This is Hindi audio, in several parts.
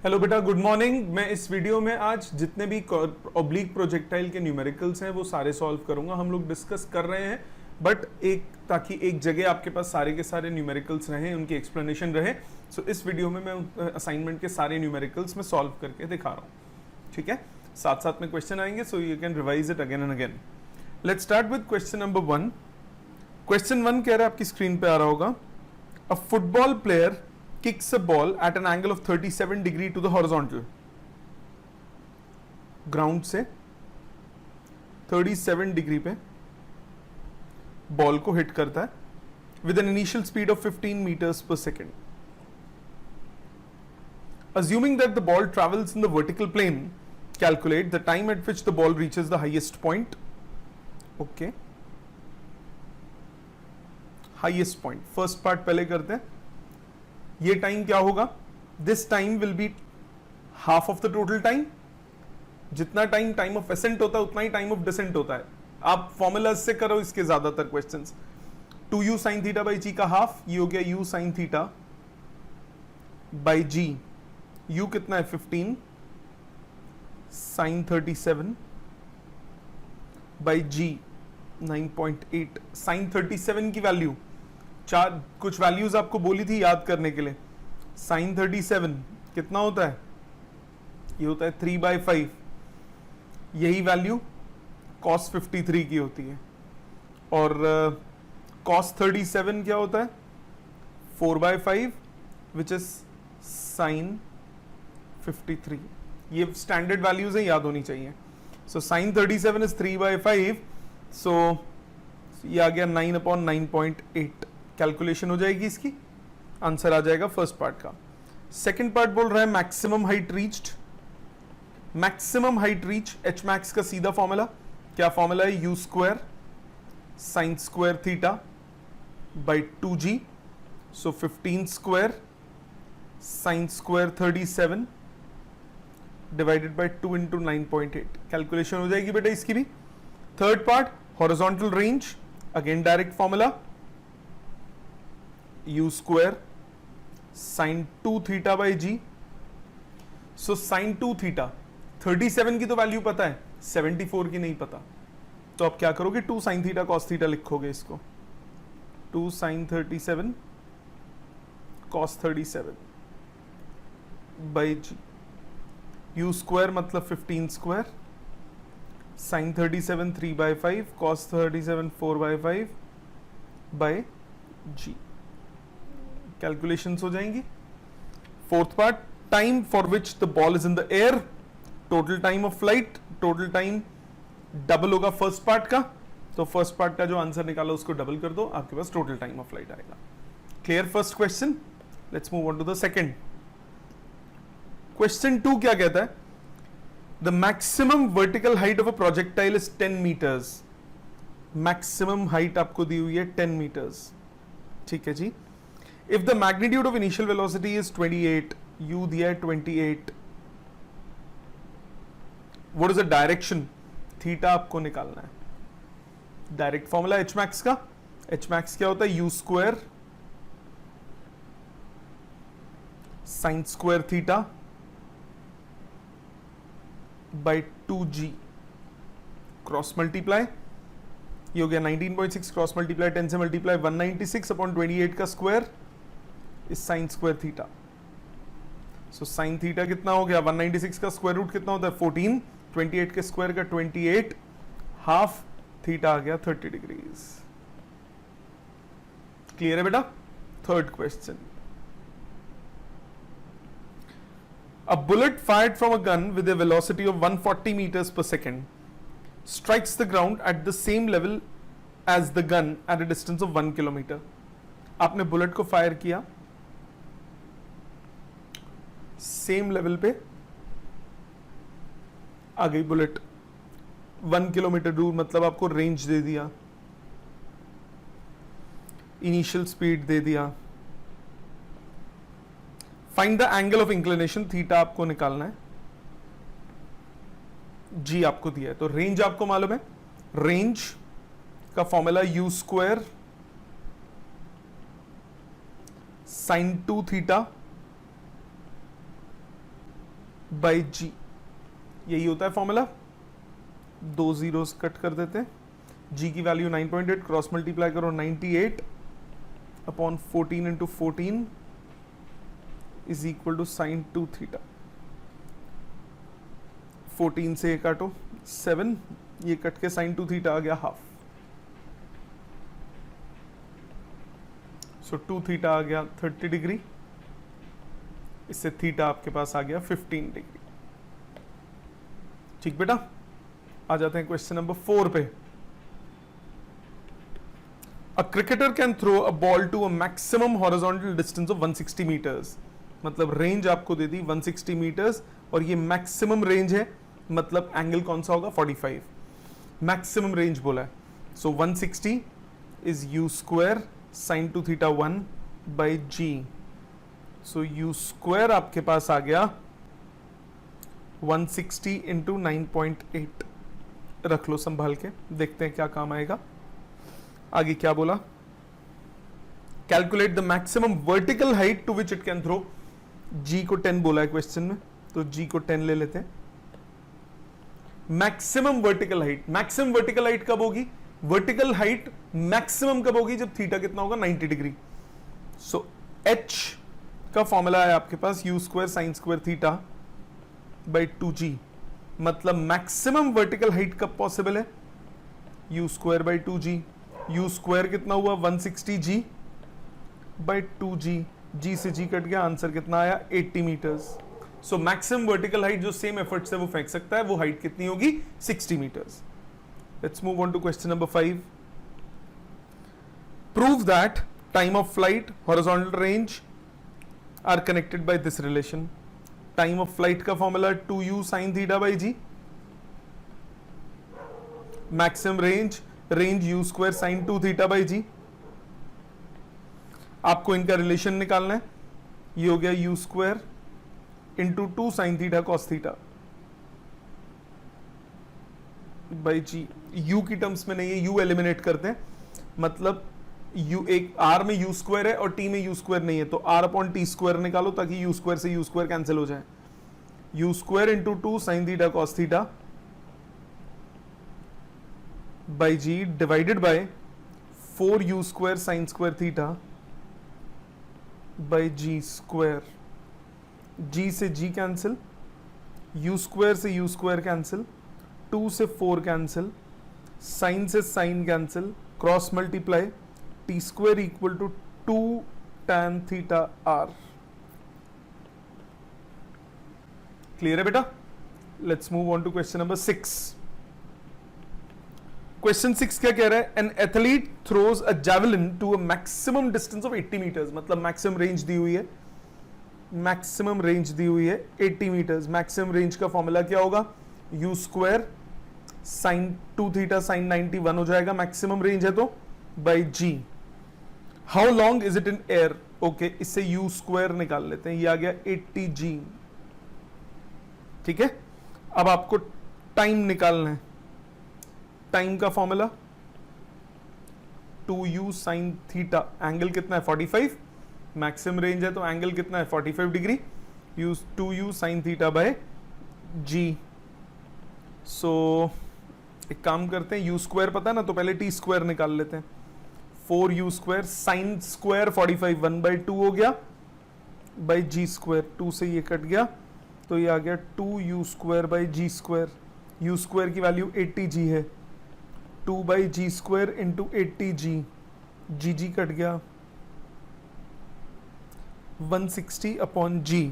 हेलो बेटा, गुड मॉर्निंग। मैं इस वीडियो में आज जितने भी ऑब्लिक प्रोजेक्टाइल के न्यूमेरिकल्स हैं वो सारे सॉल्व करूंगा। हम लोग डिस्कस कर रहे हैं बट ताकि एक जगह आपके पास सारे के सारे न्यूमेरिकल्स रहें, उनकी एक्सप्लेनेशन रहे। सो इस वीडियो में मैं असाइनमेंट के सारे न्यूमेरिकल्स में सॉल्व करके दिखा रहा हूँ। ठीक है, साथ साथ में क्वेश्चन आएंगे, so you can revise it again and again. Let's start with question number 1। Question 1 कह रहा है, आपकी स्क्रीन पे आ रहा होगा, अ football player kicks a ball at an angle of 37 degree to the horizontal. Ground से 37 डिग्री पे बॉल को हिट करता है with an initial speed of 15 meters per second. Assuming that the ball travels in the vertical plane, calculate the time at which the ball reaches the highest point. Okay. Highest point. First part पहले करते हैं। ये टाइम क्या होगा? This time will be half of the total time. जितना टाइम ऑफ एसेंट होता है उतना ही टाइम ऑफ डिसेंट होता है। आप फॉर्मूला से करो इसके ज्यादातर questions. 2u sin theta by G का हाफ, ये हो गया u sin theta by ji. u कितना है? 15 sin 37 बाई जी 9.8। sin 37 की वैल्यू कुछ वैल्यूज आपको बोली थी याद करने के लिए। sin 37 कितना होता है? ये होता है 3/5। यही वैल्यू cos 53 की होती है। और cos 37 क्या होता है? 4/5 विच इज sin 53। ये स्टैंडर्ड वैल्यूज है, याद होनी चाहिए। सो sin 37 इज 3/5। सो ये आ गया 9/9.8। कैलकुलेशन हो जाएगी, इसकी आंसर आ जाएगा फर्स्ट पार्ट का। सेकंड पार्ट बोल रहा है maximum height reached. Maximum height reach h max का सीधा फॉर्मूला क्या? फॉर्मूला है you square sine square theta by 2g। So 15 square sine square 37 divided by 2 into 9.8। Calculation हो जाएगी बेटा इसकी भी। Third part horizontal range, again direct formula u square sine 2 theta by g. So sine 2 theta 37 की तो वैल्यू पता है, 74 की नहीं पता। तो आप क्या करोगे? 2 साइन थीटा कॉस थीटा लिखोगे इसको। 2 sine 37 cos 37 by ji. u square मतलब 15 square sine 37 3/5 cos 37 4/5 by g. Calculations हो जाएंगी। Fourth part, time for which the ball is in the air, total time of flight. Total time double होगा फर्स्ट पार्ट का, तो फर्स्ट पार्ट का जो आंसर निकाला उसको डबल कर दो, आपके पास टोटल टाइम ऑफ फ्लाइट आएगा। Clear first question. Let's move on to the second. Question 2 क्या कहता है? The maximum vertical height of a projectile is 10 meters. Maximum height आपको दी हुई है 10 मीटर्स। ठीक है जी। If the magnitude of initial velocity is 28, u दिया है 28, what is the direction? Theta आपको निकालना है। डायरेक्ट फॉर्मूला एच मैक्स का। एच मैक्स क्या होता है? You square sine square theta by 2g cross multiply. ये हो गया 19.6 क्रॉस मल्टीप्लाई 10 से मल्टीप्लाई 196/28 का स्क्वायर इस sign square theta. So sine theta कितना हो गया? 196 का स्क्वायर रूट कितना होता है? 14। 28 के स्क्वायर का 28, हाफ थीटा आ गया 30 डिग्रीज। क्लियर है बेटा? Third question, a bullet fired from a gun with a velocity of 140 meters per second strikes the ground at the same level as the gun at a distance of 1 kilometer. आपने बुलेट को फायर किया, सेम लेवल पे आ गई बुलेट 1 किलोमीटर दूर, मतलब आपको रेंज दे दिया, इनिशियल स्पीड दे दिया। Find the angle of inclination, theta आपको निकालना है, जी आपको दिया है। तो रेंज आपको मालूम है, रेंज का formula U square sine 2 theta by G, यही होता है फॉर्मूला। 2 जीरोस कट कर देते हैं। जी की वैल्यू 9.8, क्रॉस मल्टीप्लाई करो 98 upon 14 into 14 is equal to sine 2 theta. 14 से ये काटो 7, ये कट के साइन 2 थीटा आ गया हाफ। सो 2 थीटा आ गया 30 डिग्री, इससे थीटा आपके पास आ गया 15 डिग्री। ठीक बेटा, आ जाते हैं क्वेश्चन नंबर 4 पे। A cricketer can throw a ball to a maximum horizontal distance of 160 meters. मतलब रेंज आपको दे दी 160 मीटर्स और ये मैक्सिमम रेंज है, मतलब एंगल कौन सा होगा 45। मैक्सिमम रेंज बोला है। So 160 is u square sine 2 theta 1 by g. So u square आपके पास आ गया 160 इंटू 9.8। रख लो संभाल के, देखते हैं क्या काम आएगा। आगे क्या बोला, calculate the maximum vertical height to which it can throw. G को 10 बोला है क्वेश्चन में, तो जी को 10 ले लेते हैं। Maximum vertical height, maximum vertical height कब होगी? वर्टिकल हाइट मैक्सिमम कब होगी? जब थीटा कितना होगा 90 डिग्री। सो एच का फॉर्मूला है आपके पास U square sine square theta by 2g। मतलब मैक्सिमम वर्टिकल हाइट कब पॉसिबल है? You square by 2g। U square कितना हुआ 160g बाई 2g। g से g कट गया, आंसर कितना आया 80 metres. So maximum vertical height जो सेम एफर्ट से वो फेंक सकता है, वो हाइट कितनी होगी 60 metres. Let's move on to question number 5। Prove that time of flight, horizontal range are connected by this relation. Time of flight का formula 2u sine theta by G. Maximum range, range u square sine 2 theta by G. आपको इनका रिलेशन निकालना है। ये हो गया u square into 2 sine theta cos theta by ji. u की टर्म्स में नहीं है, u एलिमिनेट करते हैं। मतलब u एक r में u स्क्वायर है और t में u स्क्वायर नहीं है, तो r अपॉन टी स्क्वायर निकालो ताकि u स्क्वायर से u स्क्वायर कैंसिल हो जाए। u square into 2 sine theta cos theta by g divided by 4u square sine square theta by g square. g से g कैंसिल, u स्क्वायर से u स्क्वायर कैंसिल, 2 से 4 कैंसिल, साइन से sine cancel, cross multiply, t square equal to 2 tan theta r। Clear है बेटा? Let's move on to question number 6। Question 6 क्या कह रहा है? An athlete throws a javelin to a maximum distance of 80 meters. मतलब मैक्सिमम रेंज दी हुई है, मैक्सिमम रेंज दी हुई है 80 मीटर्स। मैक्सिमम रेंज का फॉर्मूला क्या होगा? U square sine 2 theta sine 91 हो जाएगा, मैक्सिमम रेंज है तो, by g. How long is it in air? Okay, इससे यू स्क्वायर निकाल लेते हैं, ये आ गया 80g। ठीक है, अब आपको टाइम निकालना है। टाइम का formula 2u sine theta, angle कितना है 45, मैक्सिमम रेंज है तो एंगल कितना है 45 degree, use 2u sine theta by G. So एक काम करते हैं, u स्क्वायर पता है ना, तो पहले t स्क्वायर निकाल लेते हैं। 4u स्क्वायर साइन स्क्वायर 45 1/2 हो गया बाई जी स्क्वायर। 2 से ये कट गया तो ये आ गया 2u square by g square. u square की वैल्यू 80g है, 2 by g square into 80g, g cut गया 160 अपॉन जी।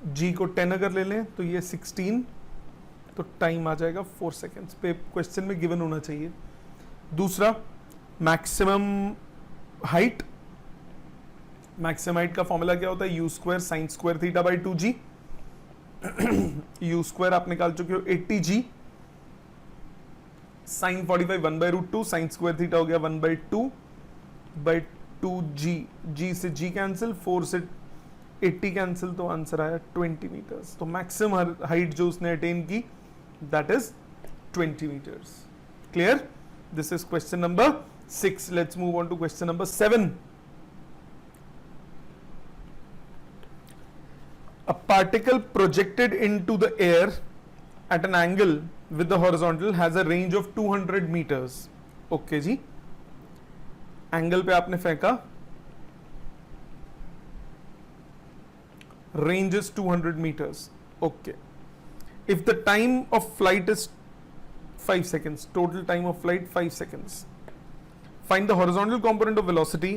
जी को 10 अगर ले लें तो ये 16, तो टाइम आ जाएगा 4 सेकेंड्स पे। क्वेश्चन में गिवन होना चाहिए। दूसरा, मैक्सिमम हाइट। मैक्सिमम हाइट का फॉर्मूला क्या होता है? You square sine square theta by 2g। U square आप निकाल चुके हो 80g, sign 45 1/√2, sign square theta हो गया 1/2 बाई 2g। g से g कैंसिल, 4 से 80 कैंसिल, तो आंसर आया 20 मीटर्स। तो मैक्सिमम हाइट जो उसने अटेन की that is 20 meters. Clear? This is question number 6। Let's move on to question number 7। A particle projected into the air at an angle with the horizontal has a range of 200 meters. Okay जी, एंगल पे आपने फेंका, range is 200 meters. Okay. If the time of flight is 5 seconds, total time of flight 5 seconds. Find the horizontal component of velocity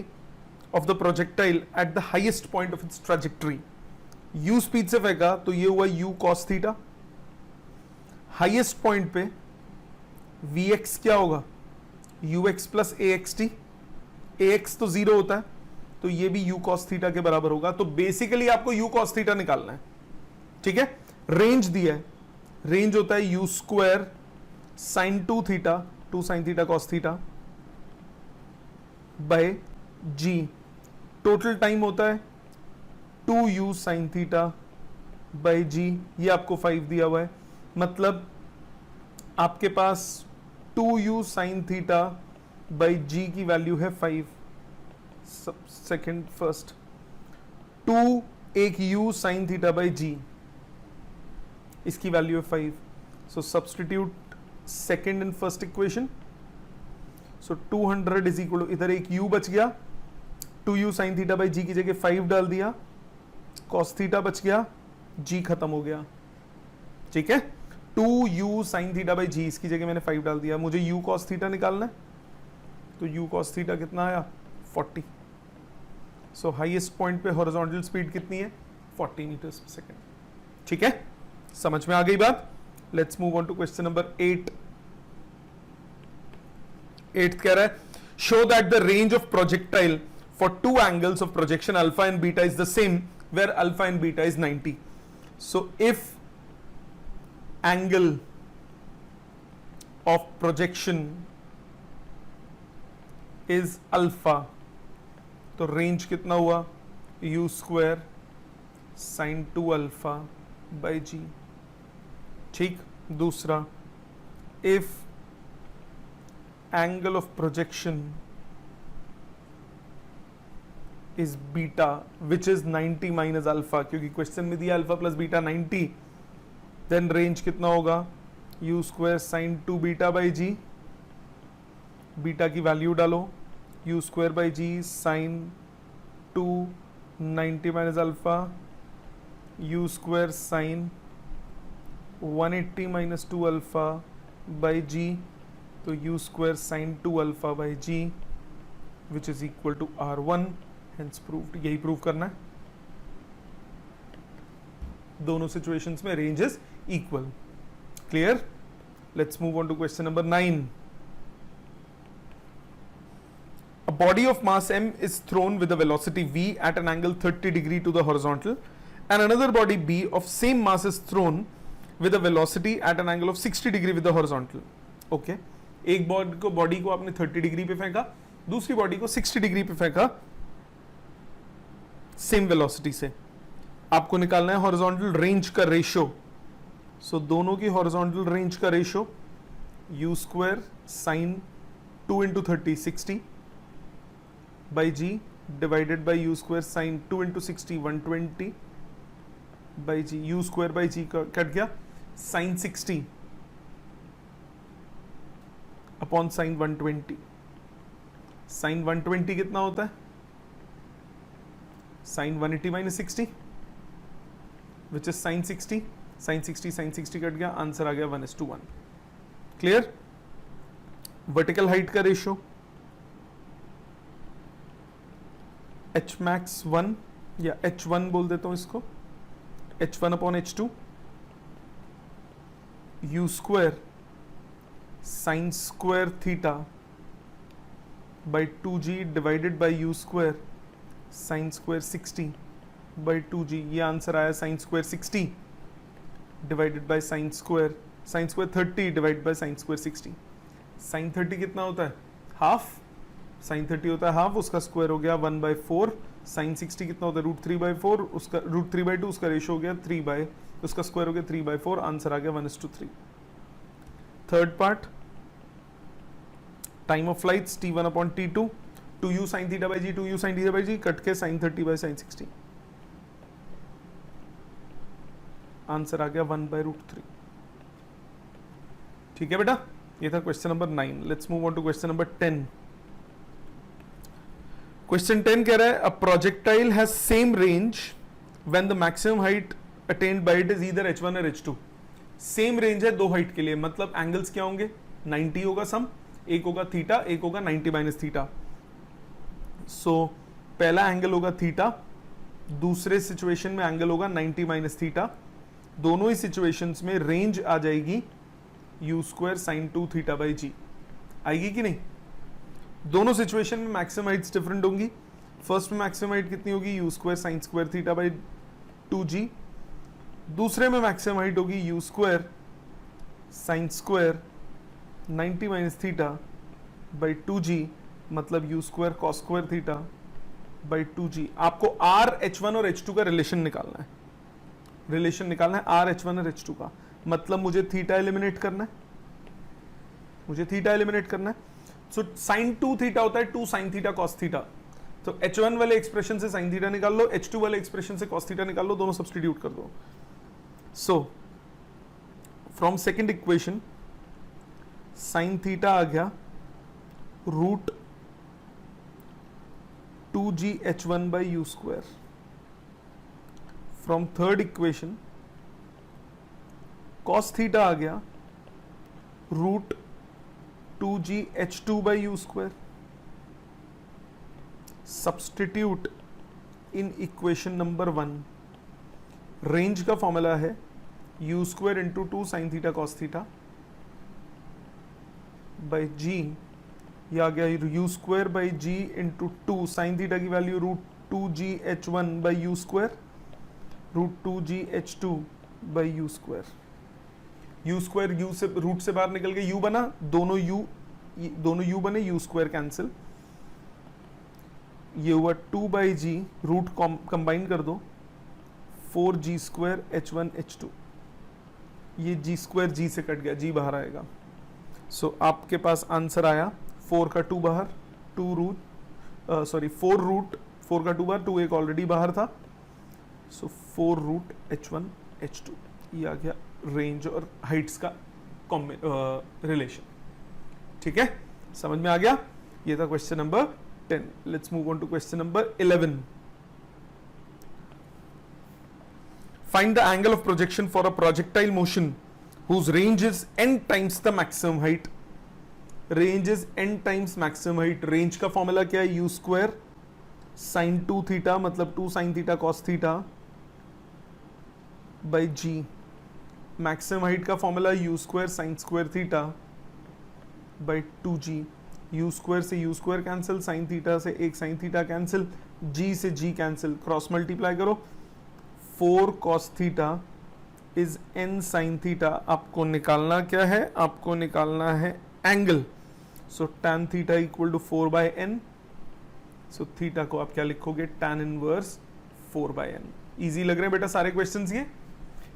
of the projectile at the highest point of its trajectory. U speed से फेंका तो ये हुआ u cos theta. Highest point पे vx क्या होगा? ux plus axt. ax तो जीरो होता है, तो ये भी u cos थीटा के बराबर होगा. तो बेसिकली आपको u cos थीटा निकालना है. ठीक है, रेंज दिया है, रेंज होता है u square sine 2 theta, 2 sine theta cos theta by g. Total time होता है 2u sine theta by g. ये आपको 5 दिया हुआ है, मतलब आपके पास 2u sine theta by G की वैल्यू है 5. सेकेंड फर्स्ट 2 एक u sine theta by G, इसकी वैल्यू है 5. So substitute second and first equation. So 200 is equal to, इधर एक u बच गया, 2u sine theta by G की जगह 5 डाल दिया, cos थीटा बच गया, g खत्म हो गया. ठीक है, 2u sine theta by G, इसकी जगह मैंने 5 डाल दिया. मुझे u cos थीटा निकालना है, तो u cos थीटा कितना आया? 40. सो हाईएस्ट पॉइंट पे हॉरिजॉन्टल स्पीड कितनी है? 40 मीटर्स पर सेकेंड. ठीक है, समझ में आ गई बात. Let's move on to question number 8. 8 कह रहा है, show that the range of projectile for two angles of projection alpha and beta is the same where alpha and beta is 90. So if angle of projection is alpha, तो रेंज कितना हुआ? u square sine 2 alpha by g. ठीक, दूसरा, if angle of projection is beta which is 90 minus alpha, क्योंकि क्वेश्चन में दिया alpha plus beta 90, then range कितना होगा? u square sine 2 beta by g. Beta की वैल्यू डालो, u square by g sine 2 90 minus alpha, u square sine 180 minus 2 alpha by g. तो u square sine 2 alpha by g which is equal to r1. Hence proved. यही प्रूव करना है. दोनों सिचुएशंस में range is equal. Clear? Let's move on to question number 9. A body of mass m is thrown with a velocity v at an angle 30 degree to the horizontal, and another body b of same mass is thrown with a velocity at an angle of 60 degree with the horizontal. Okay, एक बॉडी को आपने 30 डिग्री पे फेंका, दूसरी बॉडी को 60 डिग्री पे फेंका, सेम वेलोसिटी से. आपको निकालना है हॉरिजॉन्टल रेंज का रेशो. सो दोनों की हॉरिजॉन्टल रेंज का ratio u square sine 2 into 30 60 by g divided by u square sine 2 into 60 120 by ji. u square by g cut गया, साइन 60 अपॉन साइन 120. साइन 120 कितना होता है? Sine 180 minus 60 which is sine 60. Sine 60 sine 60 cut गया, आंसर आ गया 1:1. क्लियर? वर्टिकल हाइट का रेशियो h मैक्स 1 या h1 बोल देता हूं इसको, h1 upon h2, u square sine square theta by 2g divided by u square sine square 60 by 2g. ये आंसर आया sine square 60 divided by sine square 30 divided by sine square 60. Sine 30 कितना होता है? हाफ. साइन 30 होता है हाफ, उसका स्क्वायर हो गया 1/4. साइन 60 कितना होता है? √3/4, उसका √3/2, उसका रेशो हो गया 3 उसका स्क्वायर हो गया 3/4. आंसर आ गया 1:3. Third part, time of flights t1 upon t2, 2u sine theta by g, 2u sine theta by g cut के साइन 30 बाई साइन 60. आंसर आ गया 1/√3। ठीक है बेटा, ये था question number 9। Let's move on to question number 10। Question 10 कह रहा है a projectile has same range when the maximum height attained by it is either h1 और h2। सेम रेंज है दो हाइट के लिए, मतलब एंगल्स क्या होंगे, 90 होगा सम, एक होगा थीटा, एक होगा 90 माइनस थीटा। सो पहला एंगल होगा थीटा, दूसरे सिचुएशन में एंगल होगा 90 माइनस थीटा। दोनों ही सिचुएशंस में रेंज आ जाएगी u² sin 2 थीटा बाई जी। आएगी कि नहीं? दोनों सिचुएशन में मैक्सिमम हाइट्स डिफरेंट होंगी। फर्स्ट में मैक्सिमम हाइट कितनी होगी, u² sin² theta by 2g। दूसरे में मैक्सिमम हाइट होगी u² sin² 90 minus theta by 2g, मतलब u² cos² theta by 2g। आपको r h1 और h2 का रिलेशन निकालना है, r h1 और h2 का। मतलब मुझे थीटा एलिमिनेट करना है, सो sin 2 थीटा होता है 2 sin थीटा cos थीटा। तो h1 वाले एक्सप्रेशन से sin थीटा निकाल लो, h2 वाले एक्सप्रेशन से cos थीटा निकाल लो, दोनों सब्स्टिट्यूट कर दो। So from second equation sin theta आ गया √2g h1 by u²। From third equation cos theta आ गया √2g h2 by u²। Substitute in equation number 1। Range का फॉर्मूला है u² into 2 sin theta cos theta by g, ये आ गया u² by g into 2 sin theta की value √2g h1 by u², √2g h2 by u²। u² से रूट से बाहर निकल के u बना, दोनों u बने, u² कैंसिल, ये हुआ 2 बाई जी, रूट कंबाइन कर दो 4g² h1 h2, ये g² g से कट गया, g बाहर आएगा। सो आपके पास आंसर आया 4 का 2 बाहर, 4 का 2 बाहर, 2 एक ऑलरेडी बाहर था, सो 4√h1 h2। ये आ गया रेंज और हाइट्स का रिलेशन। ठीक है, समझ में आ गया? ये था question number 10। Let's move on to question number 11। Find the angle of projection for a projectile motion whose range is n times the maximum height. Range is n times maximum height. Range का फॉर्मूला क्या है, u² sin 2 थीटा, मतलब 2 sin theta cos theta by g। Maximum height का formula u² sin² theta by 2g। u² से u² कैंसिल, sin थीटा से एक sin थीटा कैंसिल, g से g कैंसिल, क्रॉस मल्टीप्लाई करो, 4 cos theta is n sin theta. आपको निकालना क्या है, आपको निकालना है angle. So tan theta equal to 4/n। So theta को आप क्या लिखोगे, tan इनवर्स 4/n। इजी लग रहे हैं बेटा सारे क्वेश्चंस?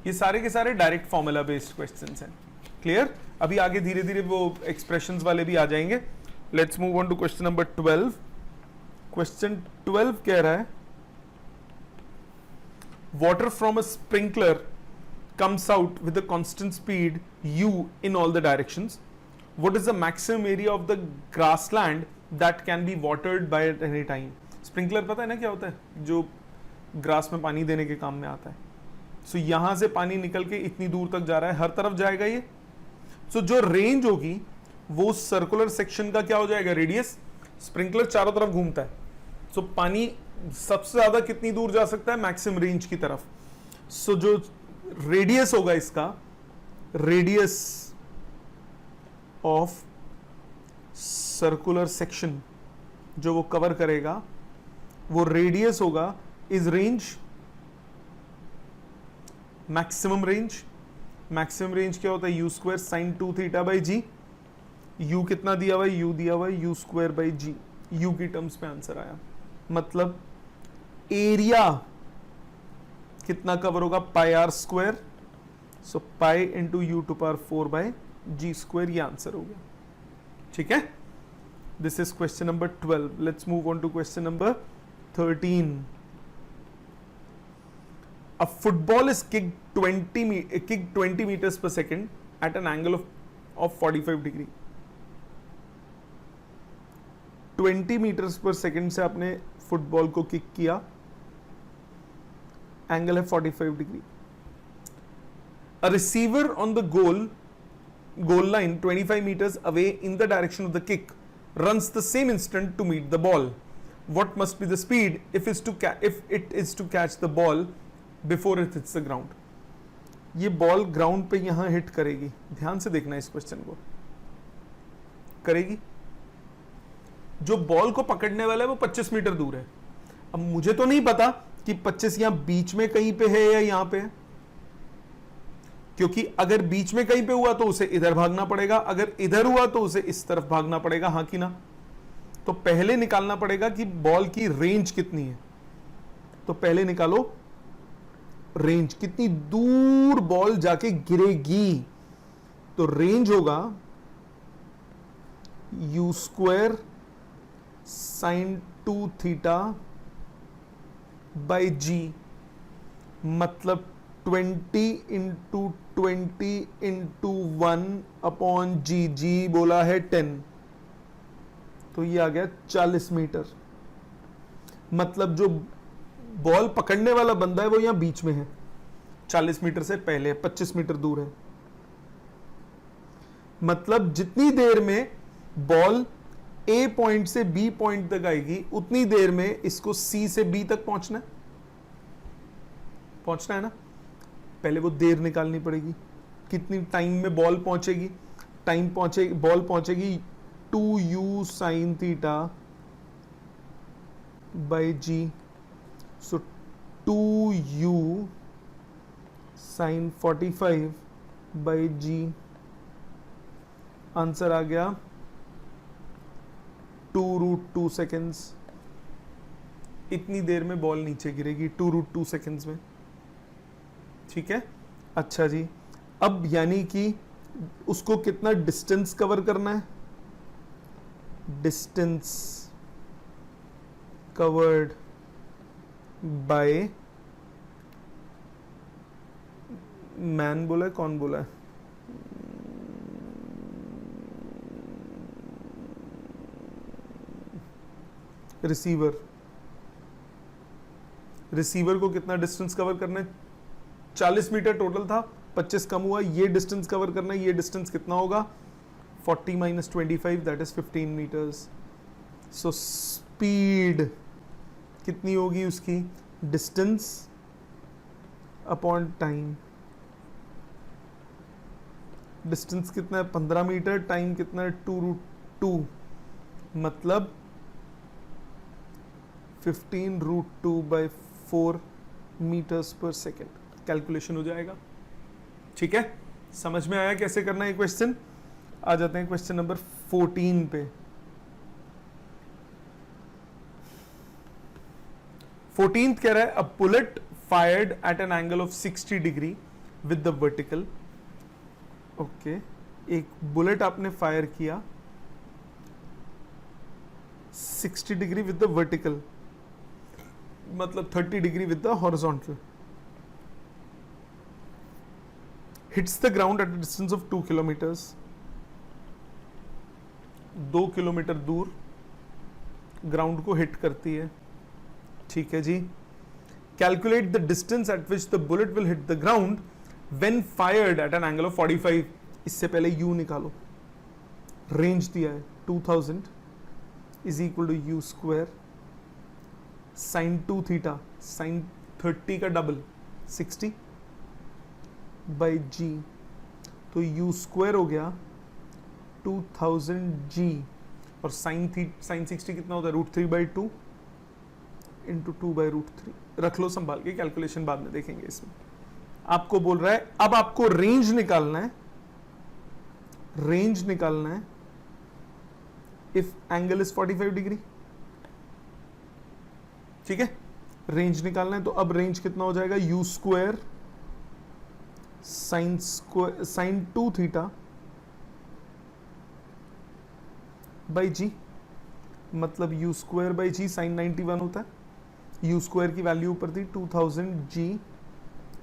ये सारे के सारे डायरेक्ट फॉर्मूला बेस्ड क्वेश्चंस हैं। क्लियर? अभी आगे धीरे धीरे वो एक्सप्रेशंस वाले भी आ जाएंगे। Let's move on to question number 12। Question 12 कह रहा है water from a sprinkler comes out with a constant speed u in all the directions. What is the maximum area of the grassland that can be watered by at any time? Sprinkler पता है ना क्या होता है, जो ग्रास में पानी देने के काम में आता है। सो यहां से पानी निकल के इतनी दूर तक जा रहा है, हर तरफ जाएगा ये। सो जो रेंज होगी वो सर्कुलर सेक्शन का क्या हो जाएगा, रेडियस। स्प्रिंकलर चारों तरफ घूमता है, सो पानी सबसे ज्यादा कितनी दूर जा सकता है, मैक्सिमम रेंज की तरफ। सो जो रेडियस होगा इसका, रेडियस ऑफ सर्कुलर सेक्शन जो वो कवर करेगा, वो रेडियस होगा is range, maximum range. Maximum range क्या होता है, u² sin 2 theta by ji. u कितना दिया हुआ है, u दिया हुआ है u² बाई जी। u की टर्म्स पे आंसर आया, मतलब एरिया कितना कवर होगा, πr²। So pi into u to power 4/g², ये आंसर हो गया। ठीक है, this is question number 12। Let's move on to question number 13। A football is kicked 20 meters per second at an angle of 45 degree. 20 meters per second से आपने फुटबॉल को किक किया, एंगल है 45 degree. A receiver on the goal line 25 meters away in the direction of the kick runs the same instant to meet the ball. What must be the speed if it is to catch the ball before it hits the ground? ये बॉल ग्राउंड पे यहां हिट करेगी, ध्यान से देखना इस क्वेश्चन को. करेगी, जो बॉल को पकड़ने वाला है वो 25 मीटर दूर है. अब मुझे तो नहीं पता कि 25 यहां बीच में कहीं पे है या यहां पे है, क्योंकि अगर बीच में कहीं पे हुआ तो उसे इधर भागना पड़ेगा, अगर इधर हुआ तो उसे इस तरफ भागना पड़ेगा, हाँ कि ना. तो पहले निकालना पड़ेगा कि बॉल की रेंज कितनी है. तो पहले निकालो रेंज, कितनी दूर बॉल जाके गिरेगी. तो रेंज होगा u square sine 2 theta by g, मतलब 20 into 20 into 1 upon g. G बोला है 10, तो ये आ गया 40 मीटर. मतलब जो बॉल पकड़ने वाला बंदा है वो यहां बीच में है, 40 मीटर से पहले, 25 मीटर दूर है. मतलब जितनी देर में बॉल ए पॉइंट से बी पॉइंट तक आएगी उतनी देर में इसको सी से बी तक पहुंचना है ना. पहले वो देर निकालनी पड़ेगी, कितनी टाइम में बॉल पहुंचेगी. बॉल पहुंचेगी 2u sine theta by g. So 2u sine 45 by g. Answer आ गया 2√2 सेकेंड्स. इतनी देर में बॉल नीचे गिरेगी 2√2 सेकेंड्स में. ठीक है, अच्छा जी. अब यानी कि उसको कितना डिस्टेंस कवर करना है. डिस्टेंस कवर्ड बाय मैन बोला है, कौन बोला है, रिसीवर. रिसीवर को कितना डिस्टेंस कवर करना है. 40 मीटर टोटल था, 25 कम हुआ, ये डिस्टेंस कवर करना है. ये डिस्टेंस कितना होगा, 40 माइनस 25 that is 15 meters. So speed कितनी होगी उसकी, डिस्टेंस अपॉन टाइम. डिस्टेंस कितना है 15 मीटर, टाइम कितना है 2√2, मतलब 15√2 बाई 4 मीटर्स पर सेकेंड. कैलकुलेशन हो जाएगा. ठीक है, समझ में आया कैसे करना है क्वेश्चन. आ जाते हैं क्वेश्चन नंबर 14 पे. 14th कह रहा है a bullet fired at an angle of 60 degree with the vertical. Okay, एक बुलेट आपने फायर किया 60 डिग्री विद द वर्टिकल, मतलब 30 degree with the horizontal. Hits the ground at a distance of 2 kilometres. 2 kilometre दूर ग्राउंड को हिट करती है. ठीक है जी. Calculate the distance at which the bullet will hit the ground when fired at an angle of 45. इससे पहले यू निकालो. रेंज दिया है 2000 is equal to u square sine 2 theta sine 30 का डबल 60 बाई जी. तो यू स्क्वायर हो गया 2000 जी, और साइन 60 कितना होता है, √3/2 इंटू 2/√3. रख लो संभाल के, कैलकुलेशन बाद में देखेंगे. इसमें आपको बोल रहा है अब आपको रेंज निकालना है. रेंज निकालना है इफ एंगल इज 45 डिग्री. ठीक है, रेंज निकालना है. तो अब रेंज कितना हो जाएगा, u square sine 2 theta by g, मतलब u square by g sine 91 होता है. यू स्क्वायर की वैल्यू ऊपर थी 2000 g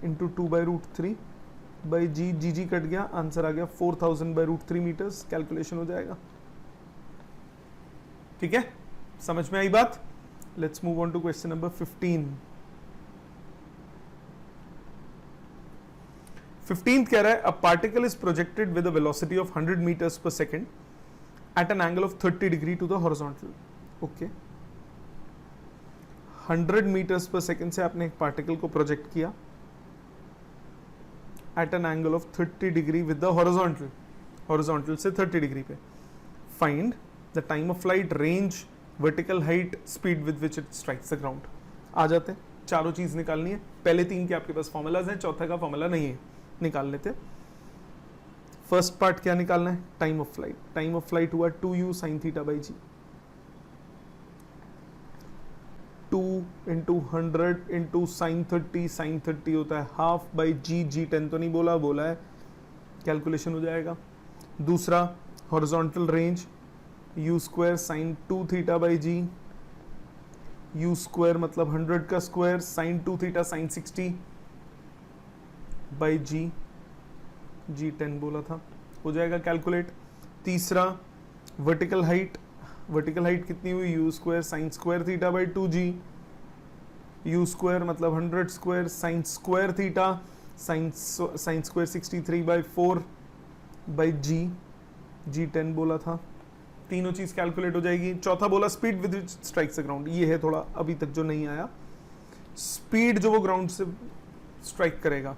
into 2/√3 by g, g cut गया, आंसर आ गया 4000/√3 मीटर्स। कैलकुलेशन हो जाएगा। ठीक है, समझ में आई बात? Let's move on to question number 15। 15th कह रहा है a particle is projected with a velocity of 100 metres पर second at an angle of 30 degree to the horizontal. Okay, 100 metres पर सेकेंड से आपने एक पार्टिकल को प्रोजेक्ट किया at an angle of 30 degree with the horizontal, horizontal से 30 डिग्री पे। Find the time of flight, range, vertical height, speed with which it strikes the ground. आ जाते हैं, चारों चीज निकालनी है। पहले 3 के आपके पास फॉर्मूलाज हैं, चौथा का फॉर्मूला नहीं है, निकाल लेते। फर्स्ट पार्ट क्या निकालना है? Time of flight. Time of flight हुआ 2u sin theta by g. 2 into 100 into sine 30, sine 30 होता है हाफ बाई जी, जी 10 तो नहीं बोला, बोला है, कैलकुलेशन हो जाएगा। दूसरा horizontal range u square sine 2 theta by ji, u square मतलब 100 का square, sine 2 theta sine 60 by g, g 10 बोला था, हो जाएगा कैलकुलेट। तीसरा वर्टिकल हाइट, वर्टिकल हाइट कितनी हुई? u square sine square theta by 2g, u square मतलब 100 square sine square theta sine square 63 by 4 by g, g 10 बोला था। तीनों चीज कैलकुलेट हो जाएगी। चौथा बोला speed with strikes the ground, ये है थोड़ा अभी तक जो नहीं आया। स्पीड जो वो ग्राउंड से स्ट्राइक करेगा,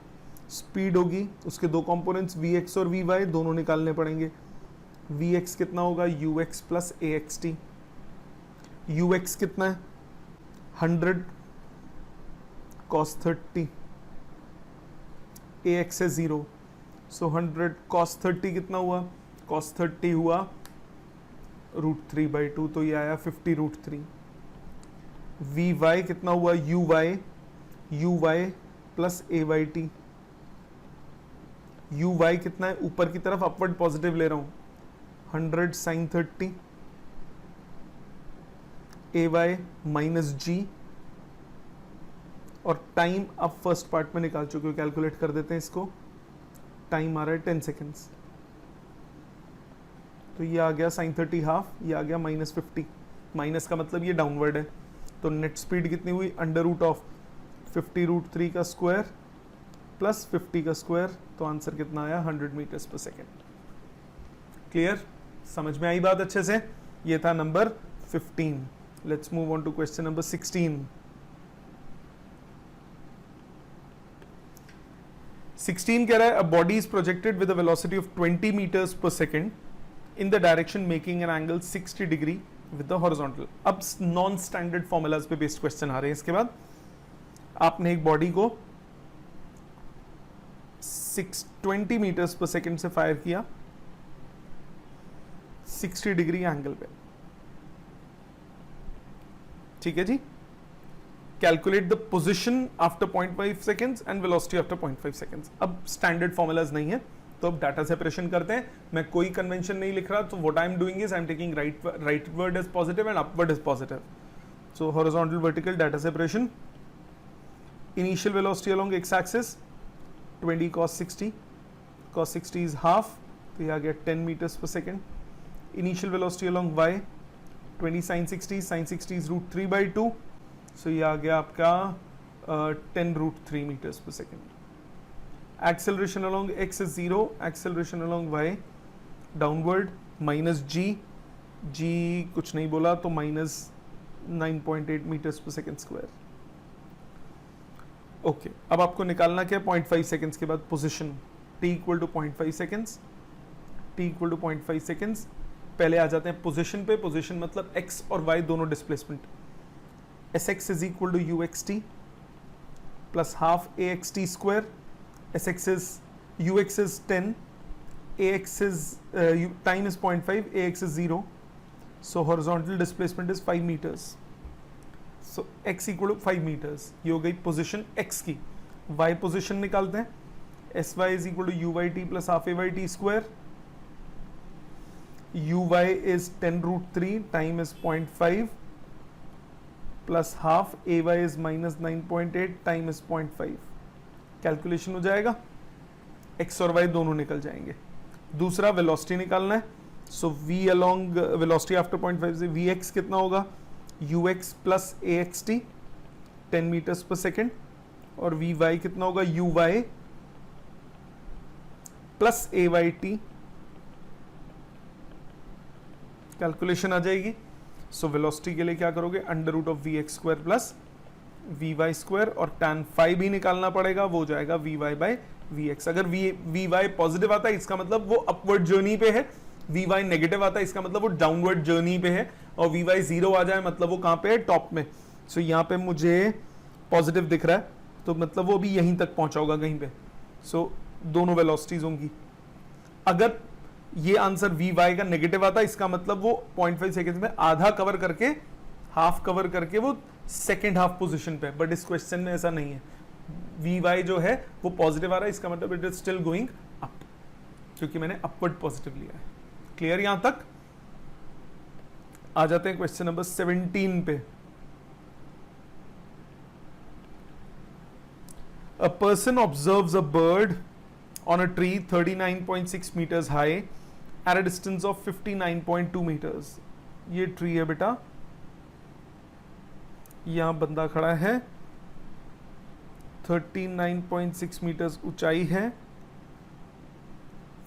स्पीड होगी, उसके दो कंपोनेंट्स vx और vy दोनों निकालने पड़ेंगे। vx कितना होगा? ux plus axt। ux कितना है? 100 cos 30, ax है 0, सो 100 cos 30 कितना हुआ? cos 30 हुआ √3/2, तो ये आया 50√3। vy कितना हुआ? uy plus ayt। uy कितना है? ऊपर की तरफ अपवर्ड पॉजिटिव ले रहा हूं, 100 sin 30, ay माइनस जी, और टाइम अब फर्स्ट पार्ट में निकाल चुके हो, कैलकुलेट कर देते हैं इसको। टाइम आ रहा है 10 सेकेंड्स, तो ये आ गया sin 30 हाफ, ये आ गया -50। माइनस का मतलब ये डाउनवर्ड है, तो नेट स्पीड कितनी हुई? √ऑफ 50√3 का स्क्वायर प्लस 50 का स्क्वायर, तो आंसर कितना आया? 100 मीटर्स पर सेकेंड। क्लियर? समझ में आई बात अच्छे से? ये था number 15। Let's move on to question number 16। 16 कह रहा है a body is projected with a velocity of 20 metres पर second in the direction making an angle 60 degree with the horizontal. अब नॉन स्टैंडर्ड फॉर्मूलाज पे बेस्ड क्वेश्चन आ रहे हैं। इसके बाद आपने एक बॉडी को 620 मीटर्स पर सेकेंड से फायर किया 60 डिग्री एंगल पे। ठीक है जी, calculate the position after 0.5 seconds and velocity after 0.5 seconds. अब स्टैंडर्ड फॉर्मूलाज नहीं है, तो अब डाटा सेपरेशन करते हैं। मैं कोई कन्वेंशन नहीं लिख रहा, तो what I am doing is I am taking rightward as positive and upward as positive. So horizontal vertical data separation. Initial velocity along x axis 20 cos 60, cos 60 is half, तो ये आ गया 10 meters per second. Initial velocity along y 20 sin 60, sin 60 is √3/2, so ये आ गया आपका 10√3 meters per second. Acceleration along x is 0, acceleration along y downward minus g, g कुछ नहीं बोला तो -9.8 meters per second square. Okay, अब आपको निकालना क्या है? 0.5 सेकेंड्स के बाद position t equal to 0.5 seconds, t equal to 0.5 seconds. पहले आ जाते हैं पोजीशन पे। पोजीशन मतलब x और y दोनों displacement. sx is equal to uxt plus half axt square. sx is ux is 10, ax is time is 0.5, ax is 0, so horizontal displacement is 5 meters. So x equal to 5 meters, ये हो गई पोजीशन x की। y पोजीशन निकालते हैं, sy is equal to uyt plus half ayt square. uy is 10√3, time is 0.5 plus half, ay is -9.8, time is 0.5, calculation हो जाएगा, एक्स और वाई दोनों निकल जाएंगे। दूसरा वेलोसिटी निकालना है, so v along velocity after 0.5 से वी एक्स कितना होगा, u x plus a x t 10 metres पर सेकेंड, और वी वाई कितना होगा, u y plus a y t. Calculation आ जाएगी। सो वेलोसिटी के लिए क्या करोगे, under root of v x square plus v y square, और tan फाइव भी निकालना पड़ेगा, वो जाएगा v y by v x. अगर वी वाई पॉजिटिव आता है इसका मतलब वो अपवर्ड जर्नी पे है, वी वाई नेगेटिव आता है इसका मतलब वो डाउनवर्ड जर्नी पे है, और वी वाई जीरो आ जाए मतलब वो कहां पे है, टॉप में। सो यहाँ पे मुझे पॉजिटिव दिख रहा है, तो मतलब वो भी यहीं तक पहुंचा होगा कहीं पे। सो दोनों वेलोसिटीज होंगी। अगर ये आंसर वी वाई का नेगेटिव आता है इसका मतलब वो 0.5 सेकेंड में आधा कवर करके, हाफ कवर करके वो सेकेंड हाफ पोजीशन पे है, बट इस क्वेश्चन में ऐसा नहीं है। वी वाई जो है वो पॉजिटिव आ रहा है, इसका मतलब it is still going up, क्योंकि मैंने अपवर्ड पॉजिटिव लिया है। क्लियर यहां तक? आ जाते हैं क्वेश्चन नंबर 17 पे। A person observes a bird on a tree 39.6 meters high at a distance of 59.2 meters. ये ट्री है बेटा, यहां बंदा खड़ा है, 39.6 मीटर्स ऊंचाई है,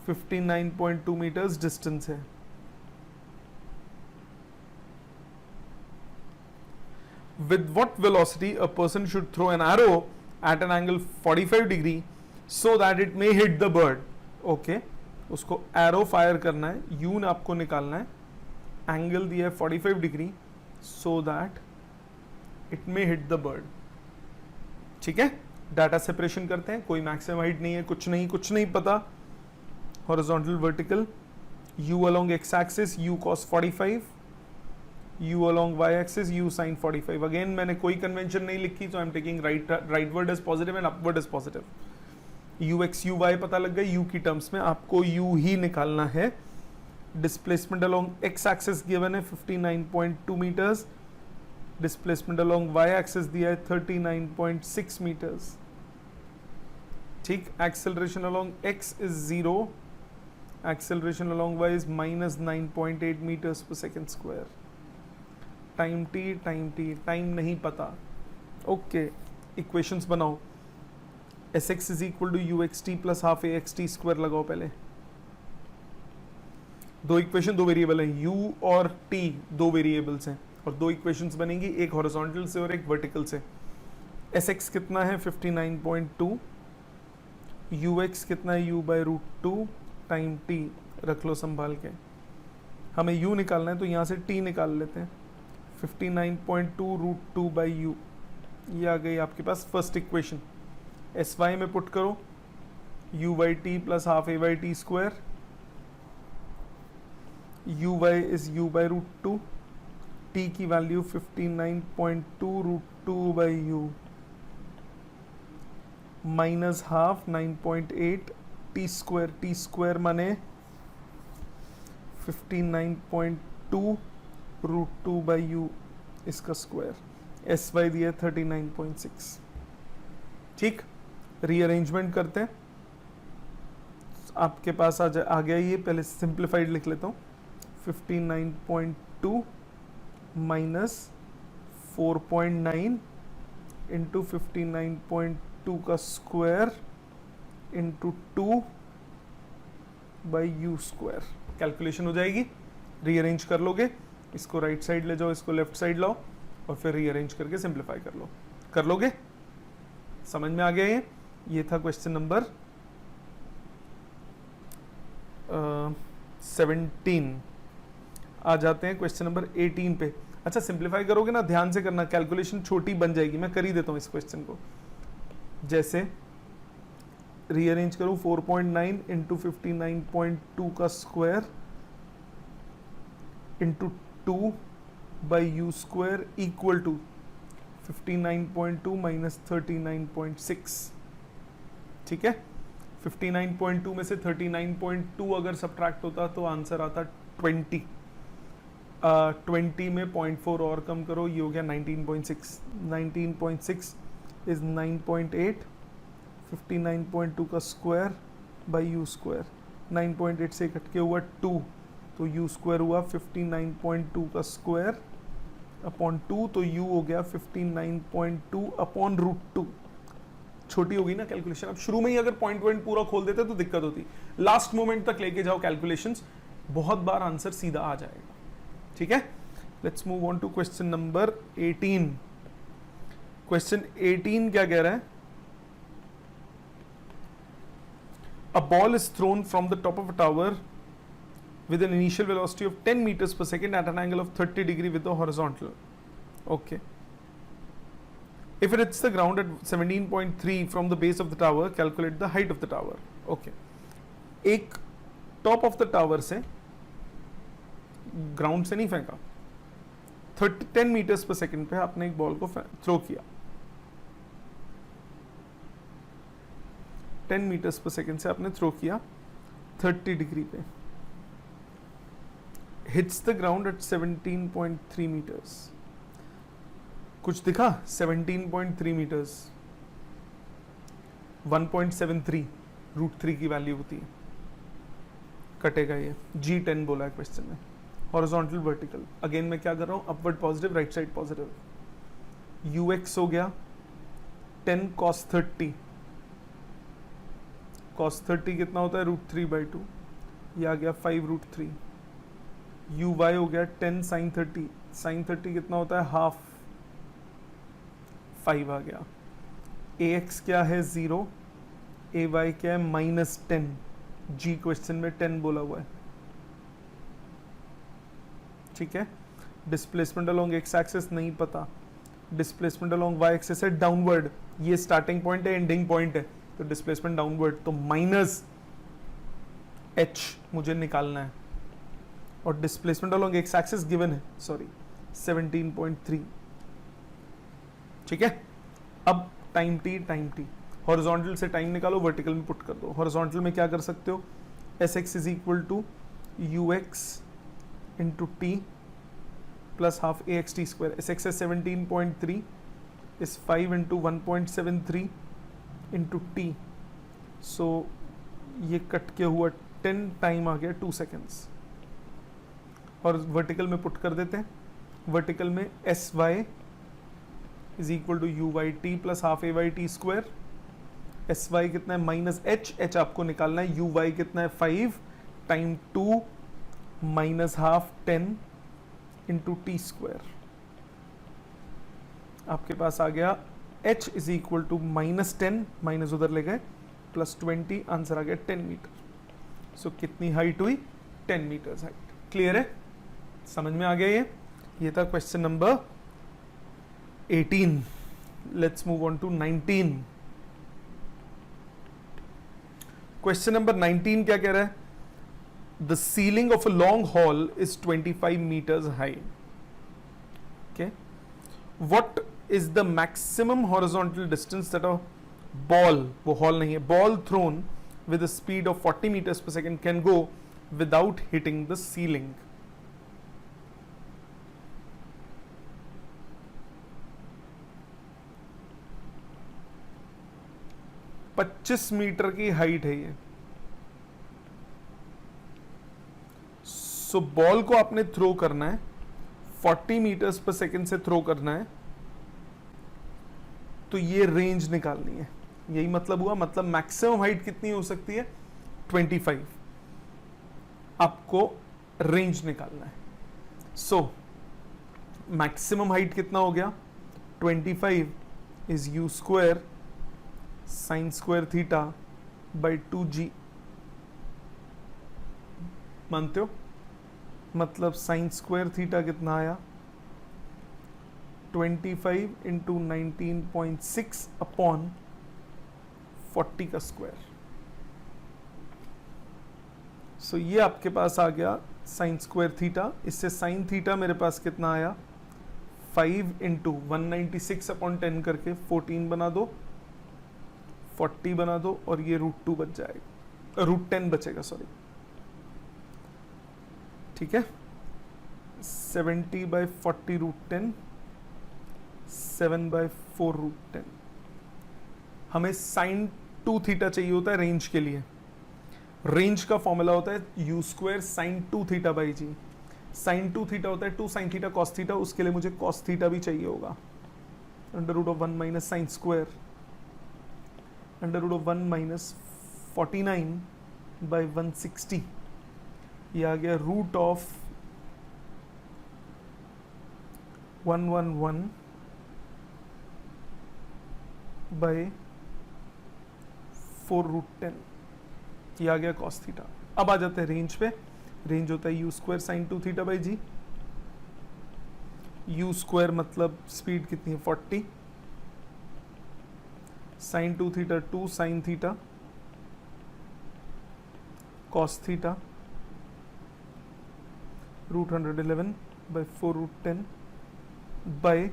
59.2 मीटर्स डिस्टेंस है। With what velocity a person should throw an arrow at an angle 45 degree so that it may hit the bird? Okay, उसको एरो फायर करना है, यू ने आपको निकालना है, एंगल दिया है 45 degree, so that it may hit the bird. ठीक है, डाटा सेपरेशन करते हैं, कोई मैक्सिमम हाइट नहीं है, कुछ नहीं पता। Horizontal vertical, u along x axis u cos 45, u along y axis u sin 45। Again मैंने कोई कन्वेंशन नहीं लिखी, तो I am taking rightward as positive and upward as positive. u x u y पता लग गई, u की टर्म्स में आपको u ही निकालना है। Displacement along x axis given है 59.2 मीटर्स, डिस्प्लेसमेंट अलोंग y एक्सिस दिया है 39.6 मीटर्स। ठीक, acceleration along x is 0, acceleration along y is -9.8 meters पर सेकेंड स्क्वायर। टाइम टाइम नहीं पता। ओके, इक्वेशंस बनाओ। S x is equal to u x t plus half a x t square लगाओ पहले। दो इक्वेशन, दो वेरिएबल है, यू और टी दो वेरिएबल्स हैं, और दो इक्वेशंस बनेंगी, एक हॉरिजॉन्टल से और एक वर्टिकल से। एस एक्स कितना है 59.2, यू एक्स कितना है, u by root 2 time t रख लो संभाल के। हमें यू निकालना है तो यहाँ से टी निकाल लेते हैं, 59.2 रूट 2 बाई यू, ये आ गई आपके पास फर्स्ट इक्वेशन। एस वाई में पुट करो, u by t plus half a by t square, u y is u by root 2, t की value 59.2 root 2 by u minus half 9.8 t square माने 59.2 रूट 2 बाई यू इसका स्क्वायर। एस वाई दिया 39.6। ठीक, रीअरेंजमेंट करते हैं, आपके पास आ गया ये, पहले सिंप्लीफाइड लिख लेता हूँ। 59.2 माइनस 4.9 इंटू 59.2 का square into 2 by u square. Calculation हो जाएगी, रीअरेंज कर लोगे, इसको राइट साइड ले जाओ, इसको लेफ्ट साइड लाओ, और फिर रीअरेंज करके सिंप्लीफाई कर लोगे। समझ में आ गया ये था क्वेश्चन नंबर 17। आ जाते हैं क्वेश्चन नंबर 18 पे। अच्छा, सिंप्लीफाई करोगे ना, ध्यान से करना, कैलकुलेशन छोटी बन जाएगी, मैं कर ही देता हूँ इस क्वेश्चन को। जैसे रीअरेंज करूँ, 4.9 इंटू 59.2 का square into 2 by u square equal to 59.2 minus 39.6। ठीक है, 59.2 में से 39.2 अगर सब्ट्रैक्ट होता तो आंसर आता 20। 20 में 0.4 और कम करो, ये हो गया 19.6। 19.6 इज 9.8, 59.2 का स्क्वायर बाई यू स्क्वायर, 9.8 से कट के हुआ 2, तो यू स्क्वायर हुआ 59.2 का स्क्वायर अपॉन 2, तो यू हो गया 59.2 अपॉन √2। छोटी होगी ना कैलकुलेशन। अब शुरू में ही अगर पॉइंट पूरा खोल देते तो दिक्कत होती, लास्ट मोमेंट तक लेके जाओ कैलकुलेशंस, बहुत बार आंसर सीधा आ जाएगा। ठीक है, let's move on to question number 18। Question 18 क्या कह रहा है? A ball is thrown from the top of a tower with an initial velocity of 10 meters per second at an angle of 30 degree with the horizontal. Okay. If it hits the ground at 17.3 from the base of the tower, calculate the height of the tower. Okay. एक टॉप ऑफ द टावर से, ग्राउंड से नहीं फेंका, 10 मीटर्स पर सेकंड पे आपने एक बॉल को थ्रो किया, 10 मीटर्स पर सेकंड से आपने थ्रो किया 30 डिग्री पे, hits the ground at 17.3 meters. कुछ दिखा? 17.3 मीटर्स 1.73 √3 की वैल्यू होती है, कटेगा ये। G10 बोला है क्वेश्चन में। हॉरिजॉन्टल वर्टिकल, अगेन मैं क्या कर रहा हूं, upward positive, right side positive. ux हो गया 10 cos 30, cos 30 कितना होता है? √3/2, ये आ गया 5 √3। uy हो गया 10 sin 30, sin 30 कितना होता है? हाफ, 5 आ गया। ax क्या है? 0, ay क्या है? -10। जी क्वेश्चन में 10 बोला हुआ है। ठीक है, डिस्प्लेसमेंट अलोंग एक्स एक्सिस नहीं पता, डिस्प्लेसमेंट अलोंग वाई एक्सिस है डाउनवर्ड, ये स्टार्टिंग पॉइंट है, एंडिंग पॉइंट है, तो डिस्प्लेसमेंट डाउनवर्ड, तो -h मुझे निकालना है, और displacement along x axis given है, सॉरी 17.3। ठीक है, अब टाइम टी, हॉरिजॉन्टल से टाइम निकालो, वर्टिकल में पुट कर दो। हॉरिजॉन्टल में क्या कर सकते हो? Sx is equal to ux into t plus half ax t square. Sx है 17.3, is 5 into 1.73 into t, so ये कट के हुआ 10 टाइम आ गया 2 सेकेंड्स। और वर्टिकल में पुट कर देते हैं, वर्टिकल में sy is equal to uy plus half ay t square. sy कितना है? -h आपको निकालना है, uy कितना है? 5 time 2 minus half 10 into t square. आपके पास आ गया h is equal to -10, minus उधर ले गए, प्लस 20, आंसर आ गया 10 मीटर। सो कितनी हाइट हुई? 10 मीटर्स हाइट। क्लियर है? समझ में आ गया ये था question number 18। Let's move on to 19। Question number 19 क्या कह रहा है? The ceiling of a long hall is 25 meters high. Okay, what is the maximum horizontal distance that a ball, वो हॉल नहीं है, ball thrown with a speed of 40 meters per second can go without hitting the ceiling. पच्चीस मीटर की हाइट है ये। सो बॉल को आपने थ्रो करना है, 40 meters per second से थ्रो करना है, तो ये रेंज निकालनी है। यही मतलब हुआ, मतलब मैक्सिमम हाइट कितनी हो सकती है? 25। आपको रेंज निकालना है। सो मैक्सिमम हाइट कितना हो गया? 25 is u square sine square theta by 2g। मानते हो? मतलब साइन स्क्वायर थीटा कितना आया? 25 इंटू 19.6 अपॉन 40 का स्क्वायर। सो ये आपके पास आ गया साइन स्क्वायर थीटा। इससे साइन थीटा मेरे पास कितना आया? 5 इंटू 196 अपॉन 10 करके 14 बना दो, 40 बना दो, और ये √2 बच जाएगा, √10 बचेगा, सॉरी। ठीक है, 70/40 √10, 7/4 √10। हमें साइन 2 थीटा चाहिए होता है रेंज के लिए। रेंज का फॉर्मूला होता है you square sine 2 theta by g. Sine 2 theta होता है 2 साइन थीटा कॉस थीटा, उसके लिए मुझे कॉस थीटा भी चाहिए होगा। Under root of 1 minus sine square under root of 1 minus 49 by 160, ये आ गया रूट ऑफ 111 बाई 4 रूट 10, ये आ गया कॉस थीटा। अब आ जाते हैं रेंज पे। रेंज होता है you square sine 2 theta by g. U square मतलब स्पीड कितनी है 40, sine 2 theta 2 sine theta cos theta root 111 by 4 root 10 by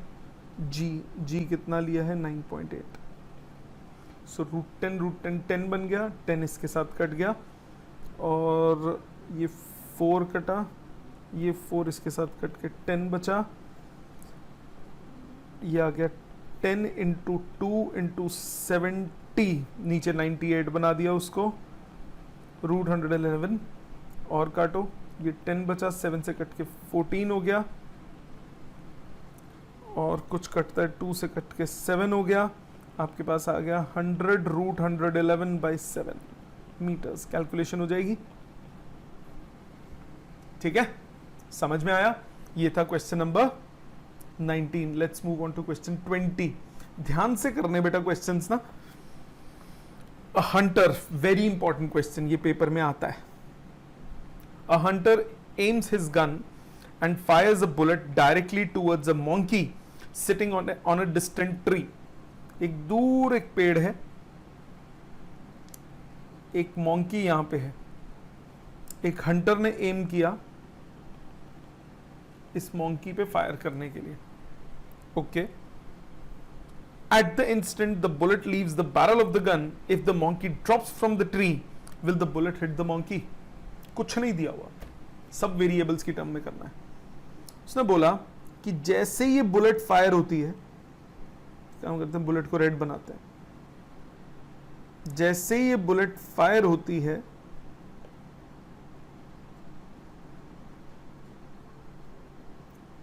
g कितना लिया है 9.8। सो रूट 10 10 बन गया, 10 इसके साथ कट गया और ये 4 कटा, ये 4 इसके साथ कट के 10 बचा, ये आ गया 10 इंटू 2 इंटू 70, नीचे 98 बना दिया उसको, रूट 111 और काटो, ये 10 बचा, 7 से कट के 14 हो गया और कुछ कटता है 2 से कट के 7 हो गया। आपके पास आ गया 100 रूट 111 बाई 7 मीटर्स। कैलकुलेशन हो जाएगी। ठीक है, समझ में आया? ये था question number 19। Let's move on to question 20। ध्यान से करने बेटा क्वेश्चंस ना। A hunter, very important question, ये पेपर में आता है। A hunter aims his gun and fires a bullet directly towards a monkey sitting on a distant tree. एक दूर एक पेड़ है, एक monkey यहां पे है, एक हंटर ने एम किया इस monkey पे फायर करने के लिए। Okay, at the instant the bullet leaves the barrel of the gun, if the monkey drops from the tree, will the bullet hit the monkey? कुछ नहीं दिया हुआ, सब वेरिएबल्स की टर्म में करना है। उसने बोला कि जैसे ये बुलेट फायर होती है, काम करते हैं बुलेट को रेड बनाते हैं, जैसे ये बुलेट फायर होती है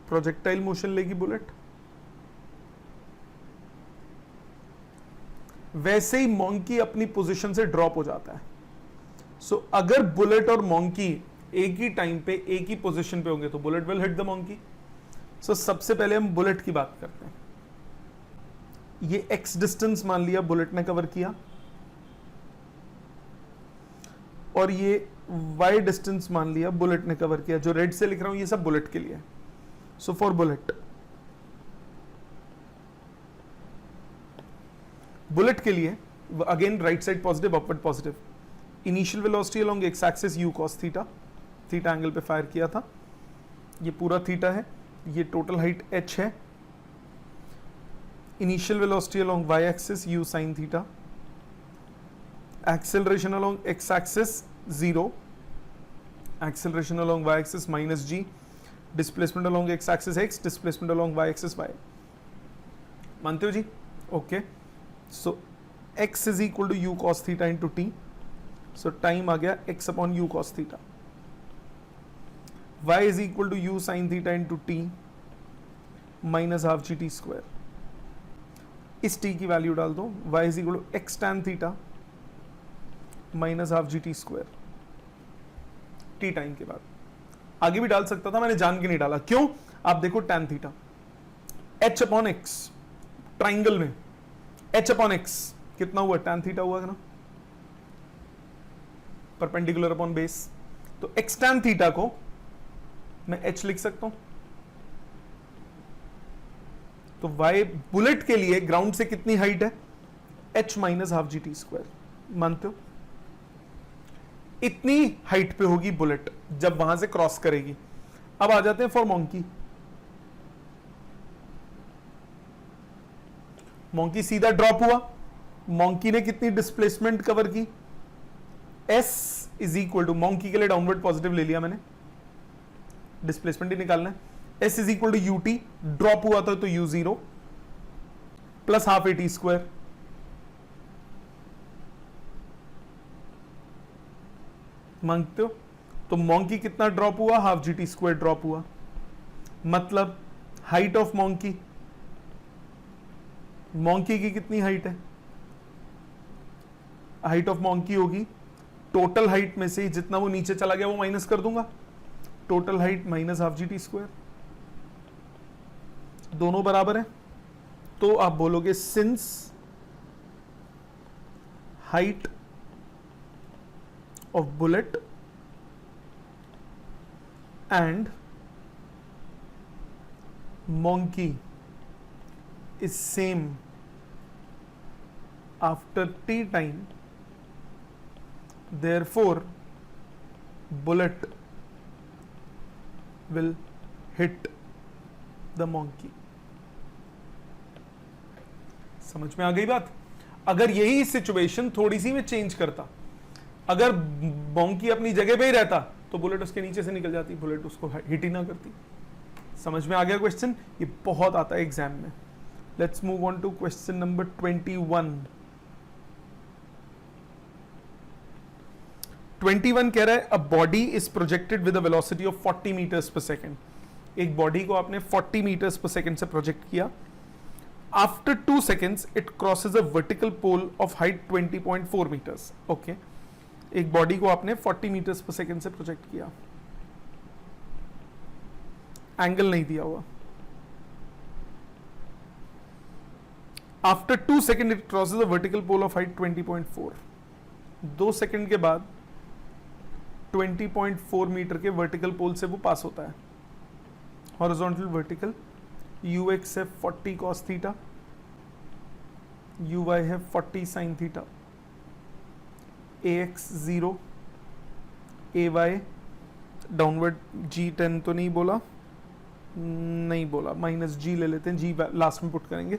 प्रोजेक्टाइल मोशन लेगी बुलेट, वैसे ही मॉन्की अपनी पोजीशन से ड्रॉप हो जाता है। सो अगर बुलेट और मॉन्की एक ही टाइम पे एक ही पोजीशन पे होंगे तो bullet will hit the monkey. So सबसे पहले हम बुलेट की बात करते हैं। ये एक्स डिस्टेंस मान लिया बुलेट ने कवर किया और ये वाई डिस्टेंस मान लिया बुलेट ने कवर किया। जो रेड से लिख रहा हूं ये सब बुलेट के लिए। सो फॉर बुलेट के लिए again right side positive upward positive, initial velocity along x axis u cos theta, theta angle पे फायर किया था, ये पूरा थीटा है, ये टोटल हाइट h है, initial velocity along y axis u sin theta, acceleration along x axis 0, acceleration along y axis minus g, displacement along x axis x, displacement along y axis y। मानते हो जी? Okay, so x is equal to u cos theta into t, so time आ गया x upon u cos theta, y is equal to u sin theta into t minus half gt square। इस t की वैल्यू डाल दो, y is equal to x tan theta minus half gt square t time के बाद। आगे भी डाल सकता था, मैंने जान के नहीं डाला। क्यों? आप देखो tan theta h upon x, triangle में h अपॉन x कितना हुआ? tan थीटा हुआ ना, परपेंडिकुलर अपॉन बेस। तो x tan थीटा को मैं h लिख सकता हूं। तो y बुलेट के लिए ग्राउंड से कितनी हाइट है? h minus half g t square. मानते हो? इतनी हाइट पे होगी बुलेट जब वहां से क्रॉस करेगी। अब आ जाते हैं फॉर मॉन्की। मॉन्की सीधा ड्रॉप हुआ, मॉन्की ने कितनी डिस्प्लेसमेंट कवर की? s is equal to, monkey के लिए डाउनवर्ड पॉजिटिव ले लिया मैंने, डिस्प्लेसमेंट ही निकालना है। s is equal to u t, drop हुआ था तो u0 plus half a t square. मांगते हो, तो मॉन्की कितना ड्रॉप हुआ, half g t square drop हुआ। मतलब हाइट ऑफ मॉन्की, मॉन्की की कितनी हाइट है, हाइट ऑफ मॉन्की होगी टोटल हाइट में से जितना वो नीचे चला गया वो माइनस कर दूंगा, total height minus half g t square, दोनों बराबर है। तो आप बोलोगे since height of bullet and monkey is same after t time, therefore bullet will hit the monkey। समझ में आ गई बात। अगर यही सिचुएशन थोड़ी सी में चेंज करता, अगर मोंकी अपनी जगह पे ही रहता तो बुलेट उसके नीचे से निकल जाती, बुलेट उसको हिट ही ना करती। समझ में आ गया क्वेश्चन, ये बहुत आता है एग्जाम में। Let's move on to question number 21। 21 कह रहा है a body is projected with a velocity of 40 meters पर सेकेंड। एक बॉडी को आपने 40 मीटर्स पर सेकेंड से प्रोजेक्ट किया। After 2 seconds it crosses a vertical pole of height 20.4 meters. Okay, एक बॉडी को आपने 40 मीटर्स पर सेकेंड से प्रोजेक्ट किया, एंगल नहीं दिया हुआ। After 2 second it crosses a vertical pole of height 20.4। 2 second के बाद 20.4 मीटर के वर्टिकल पोल से वो पास होता है। हॉरिजॉन्टल वर्टिकल, ux है 40 cos थीटा, uy है 40 sin theta, ax 0, ay downward g10 तो नहीं बोला, माइनस जी ले लेते हैं, जी लास्ट में पुट करेंगे।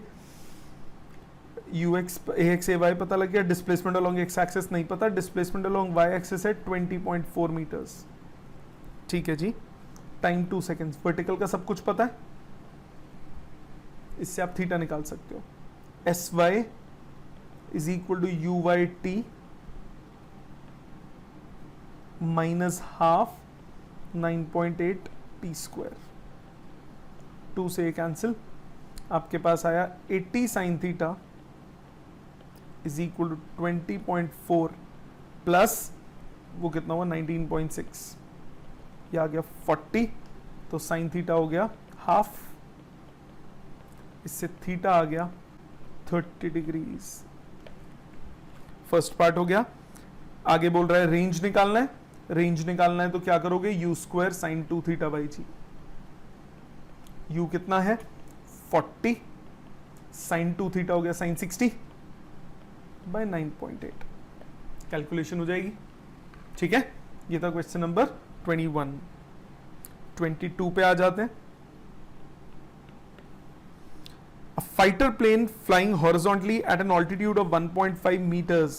ux ax ay पता लग गया, डिस्प्लेसमेंट अलोंग x एक्सिस नहीं पता, डिस्प्लेसमेंट अलोंग y एक्सिस है 20.4 मीटर्स। ठीक है जी, टाइम 2 सेकेंड्स, वर्टिकल का सब कुछ पता है, इससे आप थीटा निकाल सकते हो। sy is equal to u y t minus half 9.8 t square. 2 से कैंसिल, आपके पास आया 80 sine theta is equal to 20.4 plus वो कितना हुआ 19.6, ये आ गया 40, तो साइन थीटा हो गया हाफ, इससे थीटा आ गया 30 डिग्रीज। फर्स्ट पार्ट हो गया। आगे बोल रहा है रेंज निकालना है, रेंज निकालना है तो क्या करोगे, u square sine 2 theta by g. U कितना है 40, साइन 2 थीटा हो गया साइन 60 बाय 9.8, कैलकुलेशन हो जाएगी। ठीक है, ये था क्वेश्चन नंबर 21। 22 पे आ जाते हैं। A fighter plane flying horizontally at an altitude of 1.5 meters,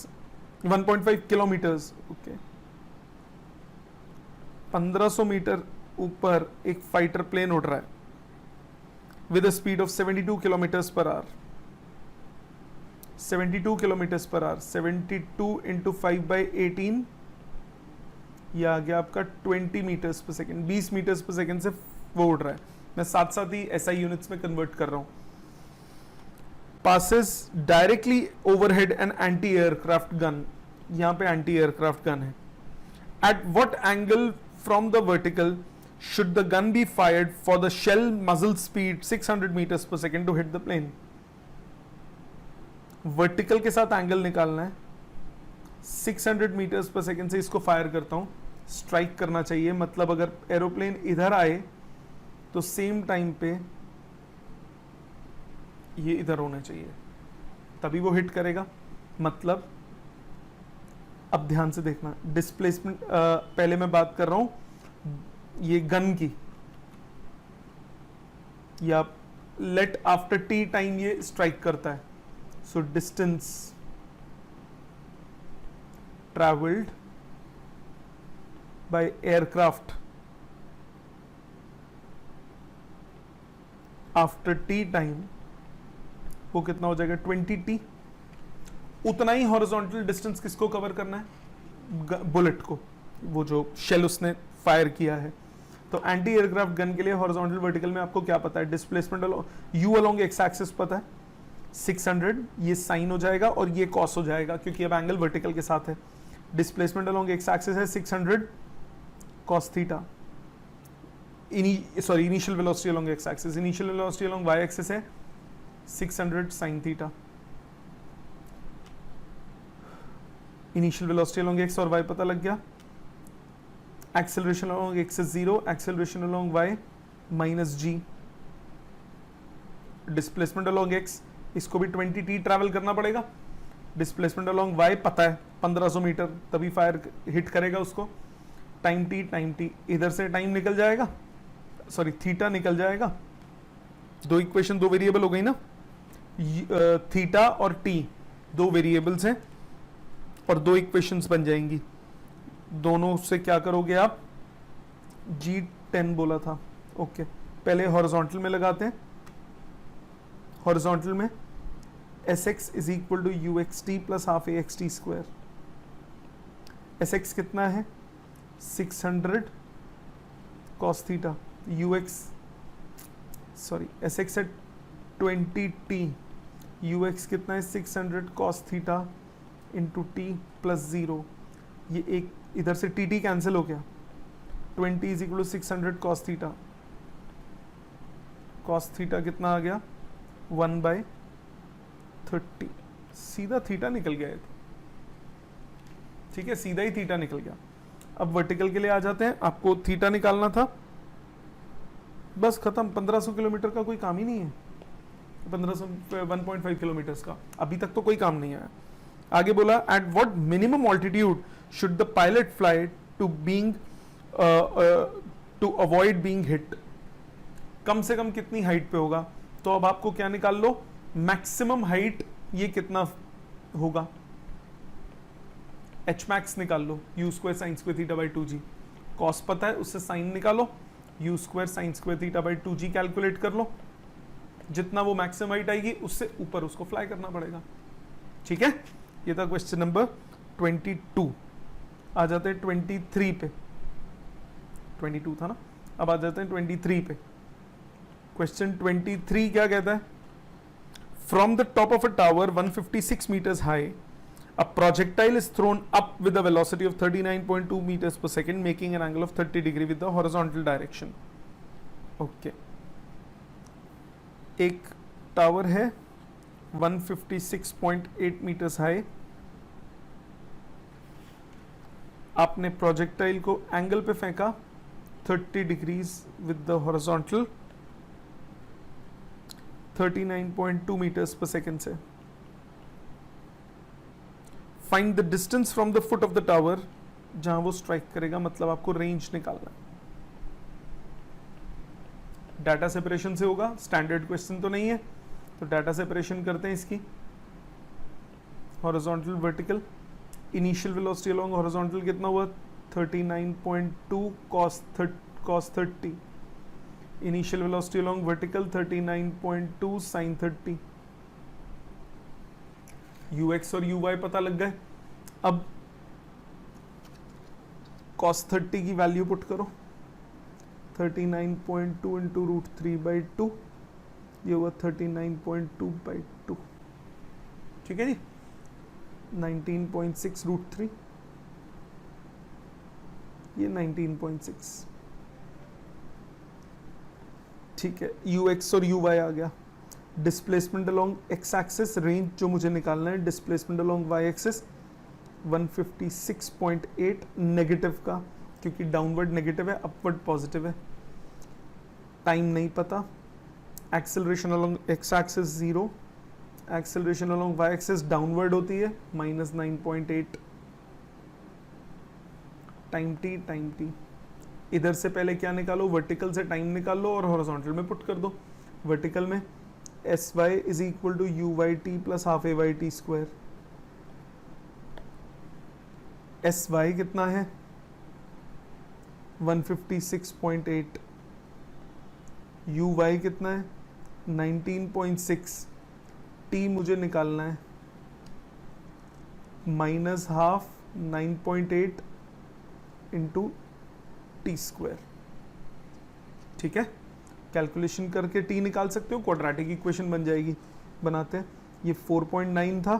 1.5 kilometers, okay, 1500 metre ऊपर एक फाइटर प्लेन उड़ रहा है with a speed of 72 kilometers per hour, 72 kilometers per hour, 72 into 5 by 18, ये आ गया आपका 20 मीटर्स पर सेकेंड, 20 मीटर्स पर सेकेंड से वो उड़ रहा है। मैं साथ साथ ही SI यूनिट्स में कन्वर्ट कर रहा हूं। passes directly overhead an anti-aircraft gun, यहाँ पे anti-aircraft gun है। At what angle from the vertical should the gun be fired for the shell muzzle speed 600 meters per second to hit the plane? Vertical के साथ एंगल निकालना है, 600 मीटर्स पर सेकेंड से इसको फायर करता हूं, स्ट्राइक करना चाहिए। मतलब अगर एरोप्लेन इधर आए तो सेम टाइम पे ये इधर होना चाहिए, तभी वो हिट करेगा। मतलब अब ध्यान से देखना, डिस्प्लेसमेंट पहले मैं बात कर रहा हूं ये गन की, या लेट आफ्टर टी टाइम ये स्ट्राइक करता है। So distance travelled bye aircraft after T time वो कितना हो जाएगा 20t। उतना ही हॉरिजॉन्टल डिस्टेंस किसको कवर करना है, बुलेट को। वो जो शेल उसने फायर किया है। तो एंटी एयरक्राफ्ट गन के लिए हॉरिजॉन्टल वर्टिकल में आपको क्या पता है, displacement you along x axis पता है 600, ये साइन हो जाएगा और ये कॉस हो जाएगा क्योंकि अब एंगल वर्टिकल के साथ है। डिस्प्लेसमेंट अलोंग एक्स एक्सिस है 600 cos theta, initial velocity along x axis, initial velocity along y axis है 600 sine theta. Initial velocity along x और वाई पता लग गया। Acceleration along x is 0, acceleration along y minus g. Displacement along x, इसको भी 20 टी ट्रैवल करना पड़ेगा। डिस्प्लेसमेंट अलोंग वाई पता है 1500 मीटर, तभी फायर हिट करेगा उसको। टाइम टी, इधर से टाइम निकल जाएगा, सॉरी थीटा निकल जाएगा। दो इक्वेशन, दो वेरिएबल हो गई ना, थीटा और टी दो वेरिएबल्स हैं और दो इक्वेशंस बन जाएंगी। दोनों से क्या करोगे आप, G10 बोला था, ओके। पहले हॉरिजॉन्टल में लगाते हैं। हॉरिजॉन्टल में Sx is equal to u x t plus half a x t square. Sx कितना है 600 cos theta, u x sorry Sx है 20t, यू एक्स कितना है 600 cos theta into t plus 0। ये एक इधर से टी टी कैंसिल हो गया। 20 is equal to 600 cos theta, cos theta कितना आ गया 1/30, सीधा थीटा निकल गया है। ठीक है, सीधा ही थीटा निकल गया। अब वर्टिकल के लिए आ जाते हैं। आपको थीटा निकालना था, बस खत्म। 1500 किलोमीटर का कोई काम ही नहीं है, 1.5 किलोमीटर का अभी तक तो कोई काम नहीं आया। आगे बोला at what minimum altitude should the pilot fly to being to avoid being hit. कम से कम कितनी हाइट पे होगा, तो अब आपको क्या निकाल लो, मैक्सिमम हाइट ये कितना होगा, एच मैक्स निकाल लो, u square sine square theta by 2g। Cos पता है, उससे साइन निकालो, u square sine square theta by 2g calculate कर लो। जितना वो मैक्सिमम हाइट आएगी उससे ऊपर उसको फ्लाई करना पड़ेगा। ठीक है, ये था क्वेश्चन नंबर 22। आ जाते हैं 23 पे। 22 था ना, अब आ जाते हैं 23 पे। क्वेश्चन 23 क्या कहता है, from the top of a tower 156 meters high a projectile is thrown up with a velocity of 39.2 meters per second making an angle of 30 degree with the horizontal direction. Okay. एक टावर है 156.8 meters हाई, आपने प्रोजेक्टाइल को एंगल पे फेंका 30 degrees with the horizontal 39.2 meters per second से। Find the distance from the foot of the tower, जहां वो स्ट्राइक करेगा, मतलब आपको रेंज निकालना है। डाटा सेपरेशन से होगा, स्टैंडर्ड क्वेश्चन तो नहीं है, तो डाटा सेपरेशन करते हैं इसकी। Horizontal vertical, initial velocity along horizontal कितना हुआ 39.2 cos 30, initial velocity along vertical 39.2 sin 30। ux और uy पता लग गए। अब cos 30 की वैल्यू पुट करो, 39.2 इंटू √3/2, ये हुआ 39.2/2। ठीक है जी, 19.6 √3, ये 19.6। ठीक है, ux और uy आ गया। Displacement along x axis, range जो मुझे निकालना है, displacement along y axis 156.8 negative का, क्योंकि डाउनवर्ड नेगेटिव है, अपवर्ड पॉजिटिव है। टाइम नहीं पता। Acceleration along x axis 0, acceleration along y axis downward होती है -9.8। टाइम टी, इधर से पहले क्या निकालो, वर्टिकल से टाइम निकाल लो और हॉरिजॉन्टल में पुट कर दो। वर्टिकल में sy is equal to uy/t plus half ay/t square. sy कितना है 156.8, uy कितना है 19.6, t मुझे निकालना है -12 9.8 इंटू टी स्क्वायर। ठीक है, कैलकुलेशन करके टी निकाल सकते हो, क्वाड्रेटिक इक्वेशन बन जाएगी। बनाते हैं, ये 4.9 था,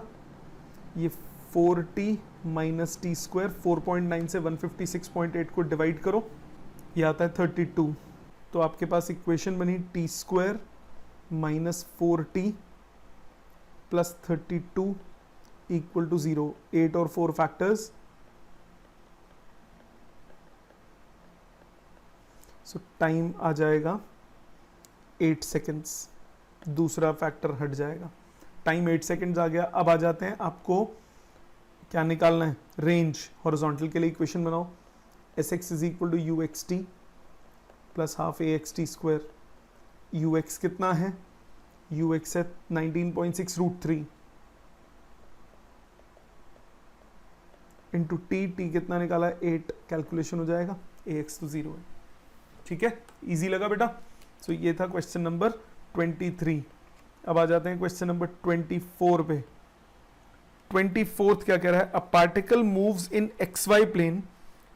ये 4t माइनस टी स्क्वायर, 4.9 से 156.8 को डिवाइड करो, ये आता है 32। तो आपके पास इक्वेशन बनी t square minus 4t plus 32 equal to 0। 8 और 4 फैक्टर्स, सो टाइम आ जाएगा 8 सेकेंड्स, दूसरा फैक्टर हट जाएगा, टाइम 8 सेकेंड्स आ गया। अब आ जाते हैं, आपको क्या निकालना है, रेंज। हॉरिजॉन्टल के लिए इक्वेशन बनाओ, s x is equal to u x t plus half a x t square. U x कितना है, यू एक्स है 19.6√3 इंटू टी, टी कितना निकाला है 8, कैलकुलेशन हो जाएगा, ए एक्स तो 0 है। ठीक है, इजी लगा बेटा। सो ये था क्वेश्चन नंबर 23। अब आ जाते हैं क्वेश्चन नंबर 24 पे। 24th क्या कह रहा है, a particle moves in x y plane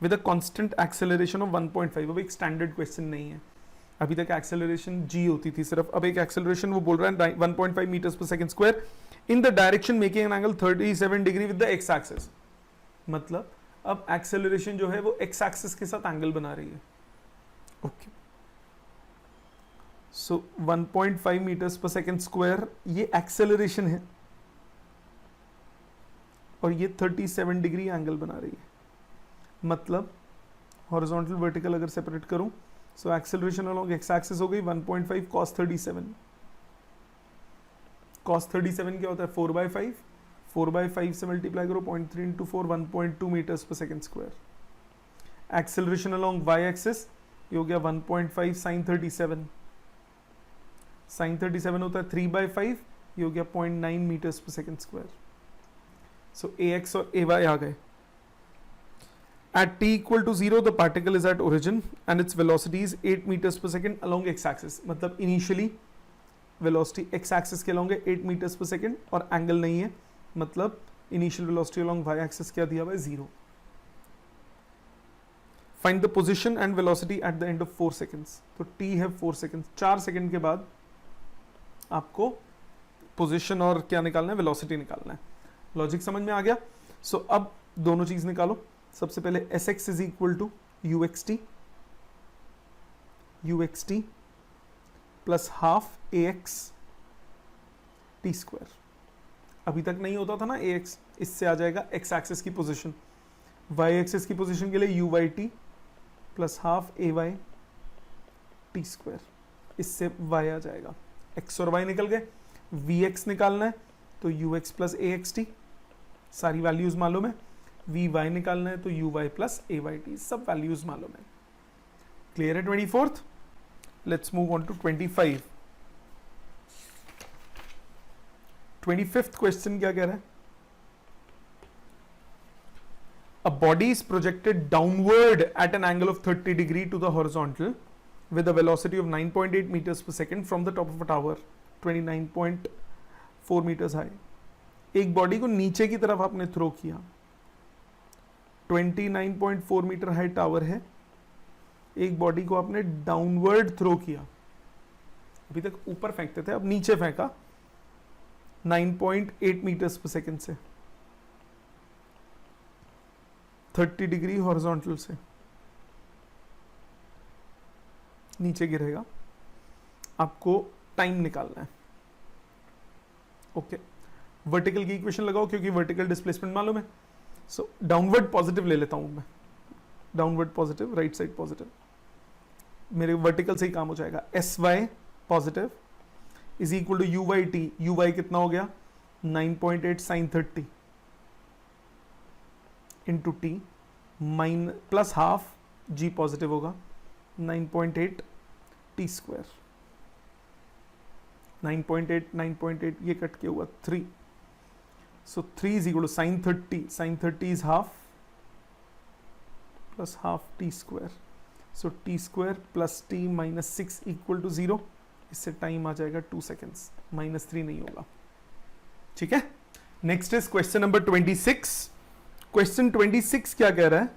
with a constant acceleration of 1.5। अब एक स्टैंडर्ड क्वेश्चन नहीं है, अभी तक एक्सेलरेशन g होती थी सिर्फ, अब एक एक्सेलरेशन वो बोल रहा है 1.5 मीटर्स पर second square in the direction making an angle 37 degree with the x axis. मतलब अब एक्सेलरेशन जो है वो एक्स एक्सिस के साथ एंगल बना रही है। ओके, सो 1.5 मीटर्स पर सेकंड स्क्वायर ये एक्सेलरेशन है और ये 37 डिग्री एंगल बना रही है। मतलब हॉरिजॉन्टल वर्टिकल अगर सेपरेट करूं, सो एक्सेलरेशन अलोंग एक्स एक्सिस हो गई 1.5 cos 37। cos 37 क्या होता है, 4/5, 4/5 से मल्टीप्लाई करो 0.3 इंटू 4, 1.2 मीटर्स पर second square. Acceleration along y axis ये हो गया 1.5 sin 37, sin 37 होता है 3/5, ये हो गया 0.9 मीटर्स पर सेकंड स्क्वायर। सो ए एक्स और ए वाई आ गए। At t equal to 0, the particle is at origin and its velocity is 8 meters per second along x-axis। मतलब initially velocity x-axis के along है 8 meters per second और angle नहीं है, मतलब initial velocity along y-axis क्या दिया हुआ है 0। Find the position and velocity at the end of 4 seconds। तो t है 4 seconds, 4 सेकेंड के बाद आपको पोजिशन और क्या निकालना है, वेलोसिटी निकालना है। लॉजिक समझ में आ गया। सो अब दोनों चीज निकालो। सबसे पहले s x is equal to u x t plus half a x t square. अभी तक नहीं होता था ना ए एक्स, इससे आ जाएगा एक्स एक्सिस की पोजीशन। वाई एक्सिस की पोजीशन के लिए u y t plus half a y t square, इससे वाई आ जाएगा। एक्स और वाई निकल गए। वी एक्स निकालना है तो u x plus a x t, सारी वैल्यूज मालूम है। वी वाई निकालना है तो u y plus a y t, सब वैल्यूज मालूम है। क्लियर है 24th। Let's move on to 25। 25th question क्या कह रहा है, a body is projected downward at an angle of 30 degree to the horizontal with a velocity of 9.8 meters per second from the top of a tower 29.4 meters high। एक बॉडी को नीचे की तरफ आपने थ्रो किया, 29.4 मीटर हाई टावर है। एक बॉडी को आपने डाउनवर्ड थ्रो किया, अभी तक ऊपर फेंकते थे, अब नीचे फेंका 9.8 मीटर्स पर सेकेंड से, 30 डिग्री हॉरिजॉन्टल से नीचे गिरेगा। आपको टाइम निकालना है। ओके, वर्टिकल की इक्वेशन लगाओ क्योंकि वर्टिकल डिस्प्लेसमेंट मालूम है। सो डाउनवर्ड पॉजिटिव ले लेता हूं मैं, downward positive, right side positive, मेरे वर्टिकल से ही काम हो जाएगा। S y positive is equal to u y t. U y कितना हो गया 9.8 sine 30 into t mine plus half g positive होगा 9.8 टी स्क्वायर। 9.8 ये कट के हुआ 3, so 3 is equal to sine 30, sine 30 is half plus half t square, so t square plus t minus 6 equal to 0। इससे टाइम आ जाएगा 2 सेकेंड्स, -3 नहीं होगा। ठीक है, next is question number 26। Question 26 क्या कह रहा है,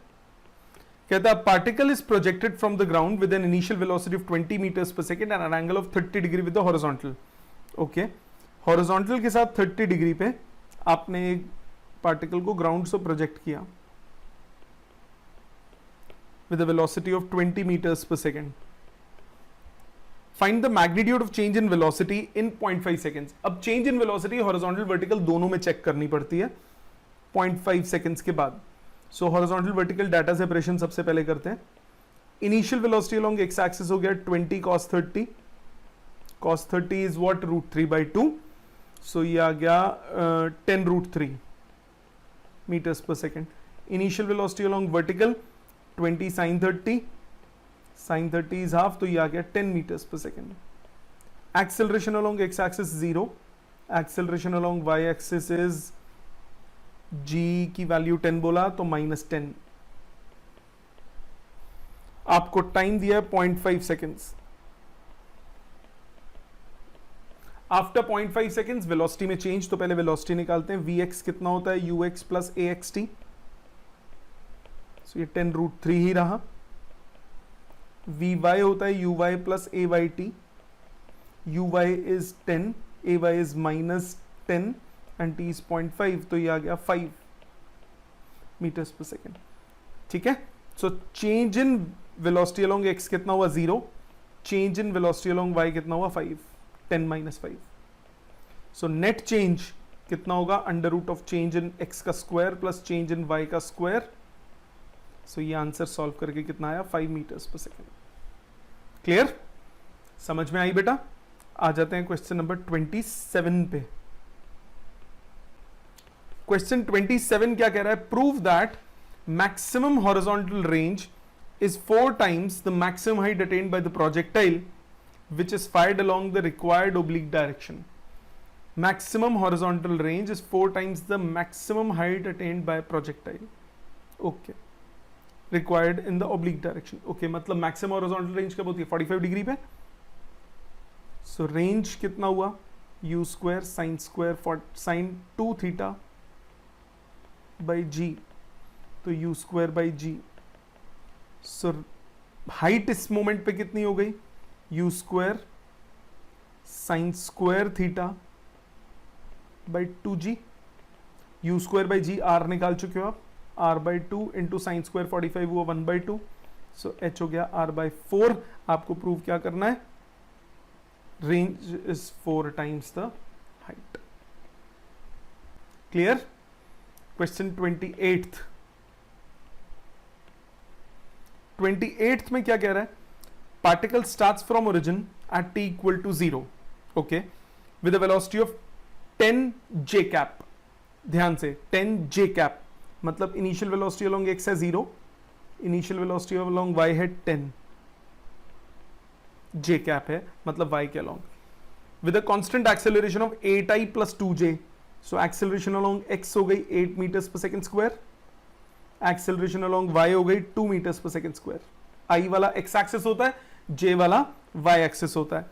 कहता है particle is projected from the ground with an initial velocity of 20 metres पर second and an angle of 30 degree with the horizontal. Okay, horizontal के साथ 30 डिग्री पे आपने एक पार्टिकल को ग्राउंड से प्रोजेक्ट किया with a velocity of 20 meters per second. Find the magnitude of change in velocity in 0.5 seconds. अब change in velocity horizontal vertical दोनों में चेक करनी पड़ती है 0.5 seconds के बाद। So horizontal vertical data separation सबसे पहले करते हैं। Initial velocity along x axis हो गया 20 cos 30. Cos 30 is what? √3/2. So ये आ गया 10√3 meters per second. Initial velocity along vertical 20 sin 30, sin 30 is half, तो ये आ गया 10 meters per second. Acceleration along x axis 0, acceleration along y axis is g की वैल्यू 10 बोला तो -10. आपको टाइम दिया है 0.5 सेकेंड्स। आफ्टर 0.5 सेकेंड्स वेलोसिटी में चेंज, तो पहले वेलोसिटी निकालते हैं। vx कितना होता है? ux प्लस axt, सो ये 10√3 ही रहा। vy होता है uy plus ayt, uy is 10, ay is -10 and t is 0.5, तो ये आ गया 5 मीटर्स पर सेकेंड। ठीक है, so change in velocity along x कितना हुआ? 0। Change in velocity along y कितना हुआ? 5, 10 - 5। सो नेट चेंज कितना होगा? √ ऑफ चेंज इन x का square plus change in y का स्क्वायर। सो ये आंसर सॉल्व करके कितना आया? 5 मीटर्स पर सेकेंड। क्लियर? समझ में आई बेटा? आ जाते हैं क्वेश्चन नंबर 27 पे। क्वेश्चन 27 क्या कह रहा है? Prove that maximum horizontal range is 4 times the maximum height attained by the projectile which is fired along the required oblique direction. Maximum horizontal range is 4 times the maximum height attained by projectile. Okay. Required in the oblique direction. Okay, मतलब maximum horizontal range कब होती है? 45 डिग्री पे। So range कितना हुआ? u square sin square for sin 2 theta by g, तो u square by g। So height इस मोमेंट पे कितनी हो गई? u square sine square theta by 2g। u square by g r निकाल चुके हो आप, r by 2 into sine square 45 हुआ 1/2, सो h हो गया r बाई 4। आपको प्रूव क्या करना है? Range is 4 times the height. Clear? Question 28th में क्या कह रहा है? Particle starts from origin at t equal to 0, okay, with a velocity of 10 j cap. ध्यान से 10 j कैप मतलब इनिशियल वेलोसिटी अलोंग x है 0, इनिशियल वेलोसिटी अलोंग y है 10, j कैप है मतलब y के along, with a constant acceleration of 8i plus 2j। So acceleration along x हो गई 8 मीटर्स पर second square, acceleration along y हो गई 2 मीटर्स पर सेकेंड स्क्वायर। i वाला x एक्सिस होता है, j वाला y एक्सिस होता है।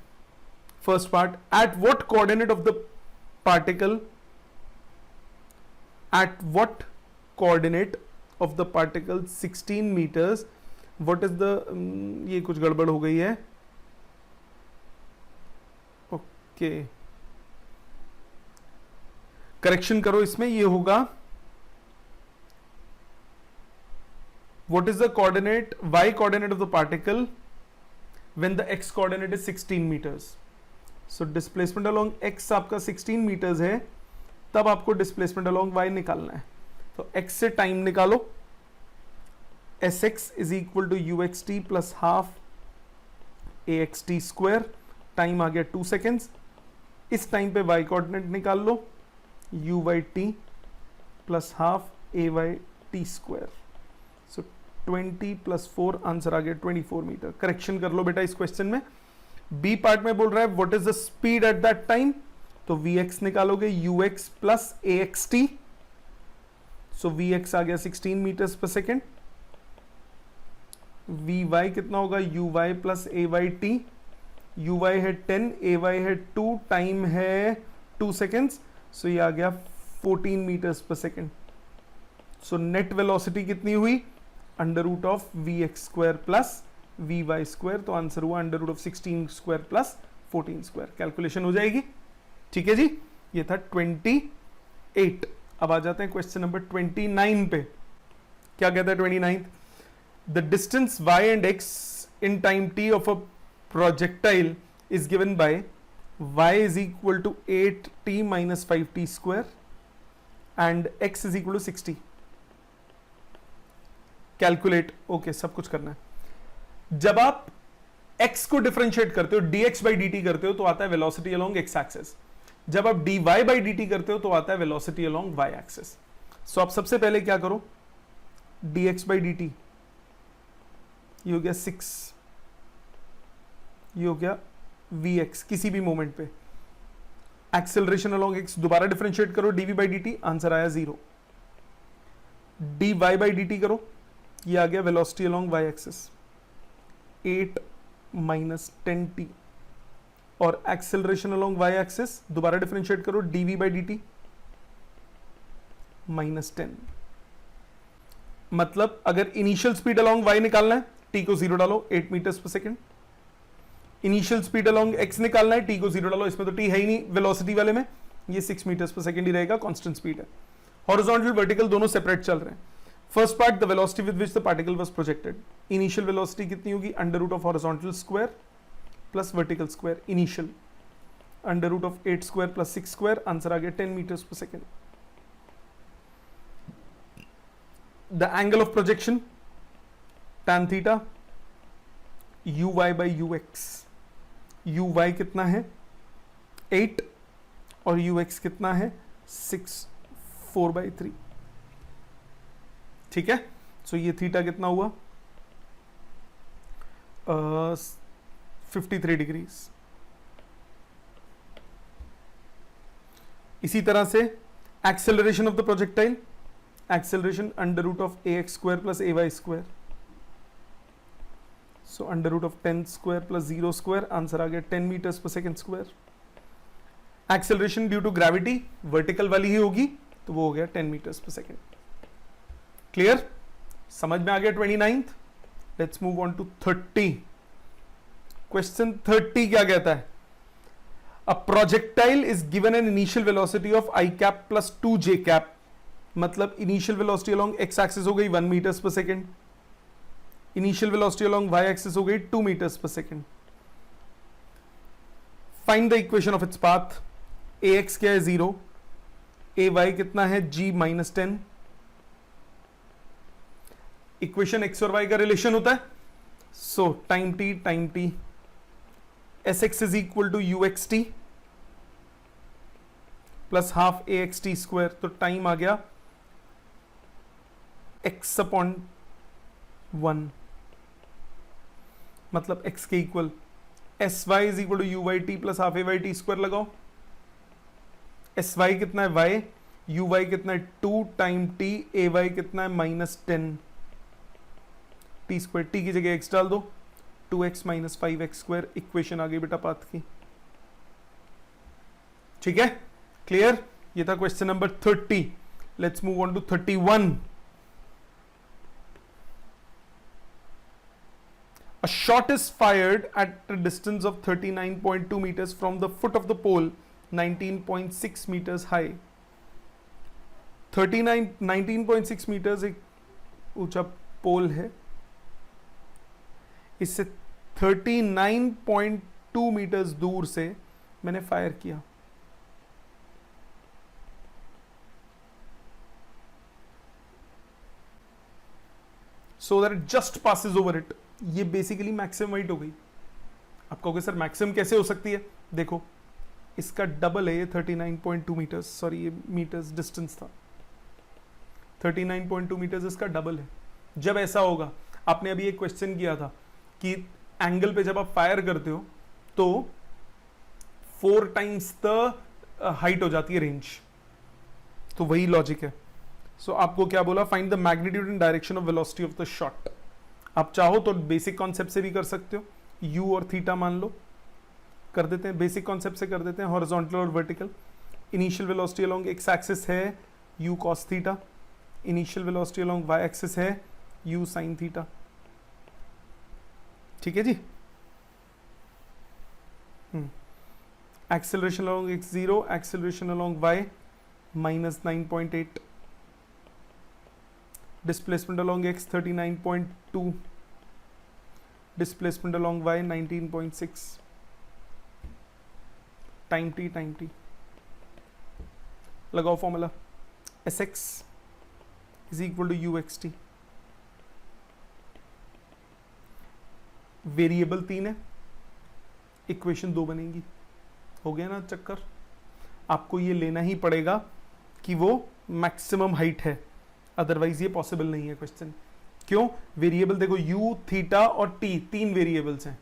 First part, at what coordinate of the particle, at what coordinate of the particle 16 metres, what is the, ये कुछ गड़बड़ हो गई है। ओके, करेक्शन करो इसमें, ये होगा what is the coordinate, y coordinate of the particle when the x coordinate is 16 meters. So displacement along x आपका 16 meters है, तब आपको displacement along y निकालना है। तो x से टाइम निकालो, sx is equal to uxt plus half axt square, time आ गया 2 seconds। इस टाइम पे y coordinate निकाल लो, uyt plus half ayt square। So 20 + 4 answer आ गया 24 मीटर। करेक्शन कर लो बेटा इस क्वेश्चन में। बी पार्ट में बोल रहा है what is the speed at that time, तो vx निकालोगे ux प्लस axt, सो vx आ गया 16 मीटर्स पर सेकेंड। vy कितना होगा? uy प्लस ayt, uy है 10, ay है 2, टाइम है 2 सेकेंड्स, सो ये आ गया 14 मीटर्स पर सेकेंड। सो नेट वेलोसिटी कितनी हुई? Under root of v x square plus v y square, तो आंसर हुआ under root of 16 square plus 14 square. Calculation हो जाएगी, ठीक है जी। ये था 28। अब आ जाते हैं क्वेश्चन नंबर 29 पे। क्या कहता है 29? The distance y and x in time t of a projectile is given by y is equal to 8t minus 5t square and x is equal to 60। Calculate, okay, सब कुछ करना है। जब आप x को डिफरेंशिएट करते हो, dx बाई dt करते हो, तो आता है वेलोसिटी अलोंग x एक्सिस। जब आप dy बाई dt करते हो तो आता है वेलोसिटी अलोंग y एक्सिस। सो आप सबसे पहले क्या करो, dx बाई dt, ये हो गया 6, ये हो गया vx किसी भी मोमेंट पे। एक्सेलरेशन अलोंग x दोबारा डिफरेंशिएट करो, dv बाई dt, आंसर आया 0। dy बाई dt करो, ये आ गया velocity along y axis 8 minus 10t, और एक्सेलरेशन अलोंग y एक्सिस दोबारा डिफरेंशिएट करो, dv बाई dt माइनस 10। मतलब अगर इनिशियल स्पीड अलोंग y निकालना है, t को 0 डालो, 8 मीटर्स पर second. Initial speed along x निकालना है, t को 0 डालो, इसमें तो t है ही नहीं वेलोसिटी वाले में, ये 6 मीटर्स पर सेकेंड ही रहेगा, कांस्टेंट स्पीड है। हॉरिजॉन्टल वर्टिकल दोनों सेपरेट चल रहे हैं। First part, the velocity with which the particle was projected. Initial velocity कितनी होगी, under root of horizontal square plus vertical square, initial under root of 8 square plus 6 square, answer आ गया 10 मीटर्स पर second. The angle of projection tan theta uy by ux, uy कितना है 8 और ux कितना है 6, 4/3, ठीक है। सो ये थीटा कितना हुआ 53 डिग्रीज। इसी तरह से acceleration of the projectile, acceleration under root of a x square plus a y square, so under root of 10 square plus 0 square, answer आ गया 10 मीटर्स पर second square. Acceleration due to gravity vertical वाली ही होगी, तो वो हो गया 10 मीटर्स पर सेकेंड। क्लियर, समझ में आ गया 29th। Let's move on to 30। Question 30 क्या कहता है, a projectile is given an initial velocity of i cap plus 2j cap. मतलब initial velocity along x axis हो गई 1 मीटर्स पर second, initial velocity along y axis हो गई 2 मीटर्स पर second. Find the equation of its path. ax क्या है 0, ay कितना है g माइनस 10। इक्वेशन x और y का रिलेशन होता है, so time t sx is equal to uxt plus half axt square, तो टाइम आ गया x अपॉन 1, मतलब x के equal sy is equal to uyt plus half ayt square लगाओ। sy कितना है y, uy कितना है 2 टाइम t, ay कितना है माइनस 10 t स्क्वायर, t की जगह x डाल दो, 2x minus 5x square. Equation आ गई बेटा पाथ की, ठीक है, क्लियर। ये था question number 30। Let's move on to 31। A shot is fired at a distance of 39.2 meters from the foot of the pole, 19.6 meters high. 19.6 meters एक ऊंचा पोल है, इससे 39.2 मीटर्स दूर से मैंने फायर किया। So that it just passes over it. ये बेसिकली मैक्सिमम हाइट हो गई। आप कहोगे सर मैक्सिमम कैसे हो सकती है, देखो इसका डबल है ये 39.2 मीटर्स, सॉरी ये मीटर्स डिस्टेंस था, 39.2 मीटर्स इसका डबल है। जब ऐसा होगा, आपने अभी एक क्वेश्चन किया था कि एंगल पे जब आप फायर करते हो तो 4 टाइम्स द हाइट हो जाती है रेंज, तो वही लॉजिक है। सो आपको क्या बोला, find the magnitude and direction of velocity of the shot. आप चाहो तो बेसिक कॉन्सेप्ट से भी कर सकते हो, u और थीटा मान लो, कर देते हैं बेसिक कॉन्सेप्ट से कर देते हैं, हॉरिजॉन्टल और vertical. Initial velocity along x axis है u cos theta, initial velocity along y axis है u साइन थीटा। ठीक है जी। Acceleration along x 0, acceleration along y minus 9.8, displacement along x 39.2, displacement along y 19.6, time t लगाओ formula, Sx is equal to u x t. Variable 3 है, इक्वेशन 2 बनेगी। हो गया ना चक्कर। आपको ये लेना ही पड़ेगा कि वो मैक्सिमम हाइट है, अदरवाइज ये पॉसिबल नहीं है क्वेश्चन। क्यों? वेरिएबल देखो u, थीटा और t 3 वेरिएबल्स हैं,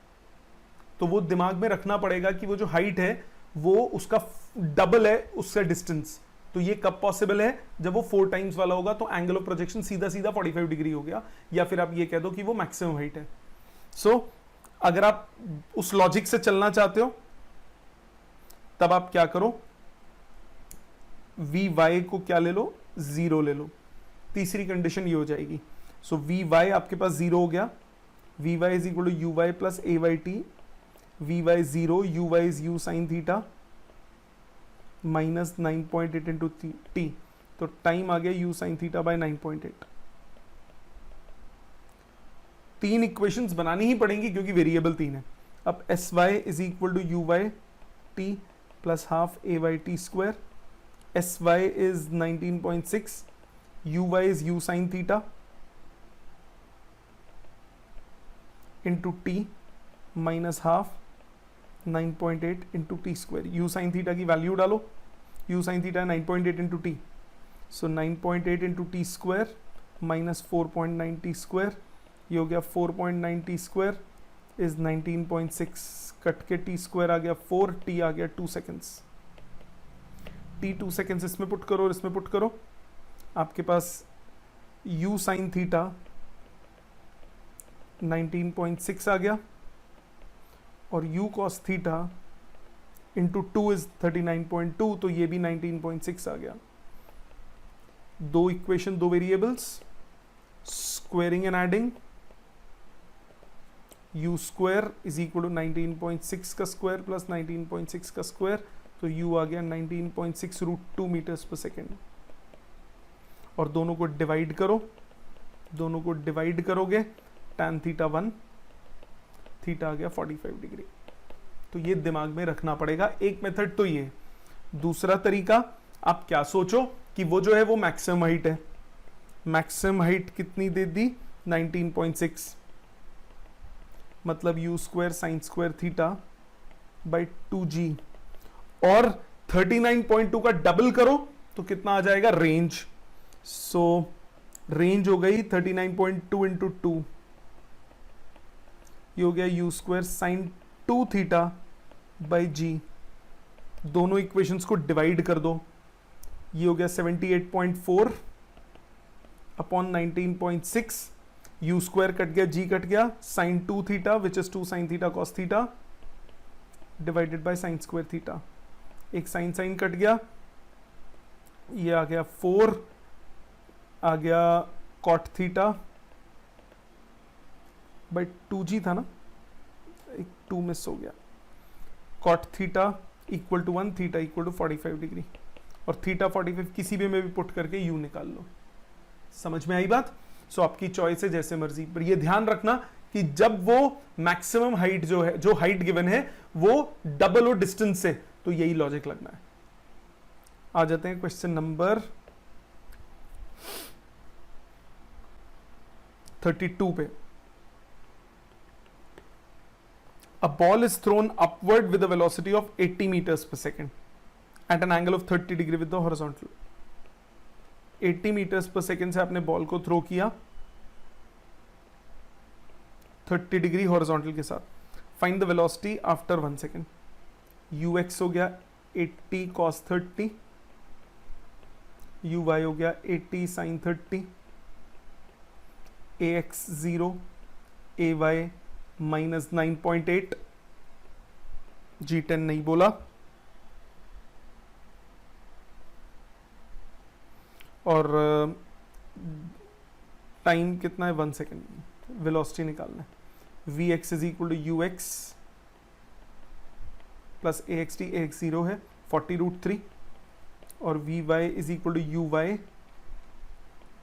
तो वो दिमाग में रखना पड़ेगा कि वो जो हाइट है वो उसका डबल है उसका डिस्टेंस। तो ये कब पॉसिबल है? जब वो 4 टाइम्स वाला होगा, तो एंगल ऑफ प्रोजेक्शन सीधा सीधा 45 डिग्री हो गया, या फिर आप ये कह दो कि वो मैक्सिमम हाइट है। सो अगर आप उस लॉजिक से चलना चाहते हो तब आप क्या करो, वी वाई को क्या ले लो, 0 ले लो। तीसरी कंडीशन ये हो जाएगी। सो वी वाई आपके पास 0 हो गया, v y is equal to u y plus a y t, v y 0, u y is u sine theta minus 9.8 into t, तो टाइम आ गया u sine theta by 9.8। 3 equations बनानी ही पड़ेंगी क्योंकि वेरिएबल 3 है। अब s y is equal to u y t plus half a y t square, s y is 19.6, u y is u sine theta into t minus half 9.8 into t square. You sine theta की वैल्यू डालो, you sine theta 9.8 into t, so 9.8 into t square minus 4.9 T square, ये हो गया 4.9 टी स्क्वायर इज 19.6, कट के टी स्क्वायर आ गया 4, टी आ गया 2 सेकेंड्स। टी 2 सेकेंड्स इसमें पुट करो और इसमें पुट करो, आपके पास u साइन थीटा 19.6 आ गया और u cos theta into 2 is 39.2, तो ये भी 19.6 आ गया। 2 equation 2 variables, squaring and adding, u square is equal to 19.6 का स्क्वायर प्लस 19.6 का स्क्वायर, तो u आ गया 19.6 रूट 2 मीटर्स पर सेकेंड। और दोनों को डिवाइड करो, दोनों को डिवाइड करोगे tan थीटा 1, थीटा आ गया 45 डिग्री। तो ये दिमाग में रखना पड़ेगा। एक मेथड तो ये, दूसरा तरीका आप क्या सोचो कि वो जो है वो मैक्सिमम हाइट है। मैक्सिमम हाइट कितनी दे दी? 19.6, मतलब u square sine square theta by 2g, और 39.2 का डबल करो तो कितना आ जाएगा? रेंज। सो रेंज हो गई 39.2 इंटू 2, ये हो गया u square sine 2 theta by g. दोनों इक्वेशंस को डिवाइड कर दो, ये हो गया 78.4 अपॉन 19.6, u स्क्वायर कट गया, g कट गया, sine 2 theta which is 2 sine theta cos theta divided by sine square theta. एक साइन साइन कट गया, ये आ गया 4, आ गया कॉट थीटा बाई 2g था ना, एक 2 मिस हो गया, cot theta equal to 1, theta equal to 45 degree, और थीटा 45 किसी भी में भी पुट करके u निकाल लो। समझ में आई बात? सो आपकी चॉइस है, जैसे मर्जी, पर ये ध्यान रखना कि जब वो मैक्सिमम हाइट जो है, जो हाइट गिवन है वो डबल हो डिस्टेंस से, तो यही लॉजिक लगना है। आ जाते हैं क्वेश्चन नंबर 32 पे। A ball is thrown upward with a velocity of 80 meters per second at an angle of 30 degree with the horizontal. 80 meters per second से आपने बॉल को थ्रो किया 30 डिग्री हॉरिजॉन्टल के साथ। Find the velocity after 1 second. ux हो गया 80 cos 30, uy हो गया 80 sin 30, ax 0, ay minus 9.8, g10 नहीं बोला, और टाइम कितना है 1 सेकेंड, वेलोसिटी निकालना है। V x is equal to u x plus a x t, a x 0 है 40√3 और v y is equal to u y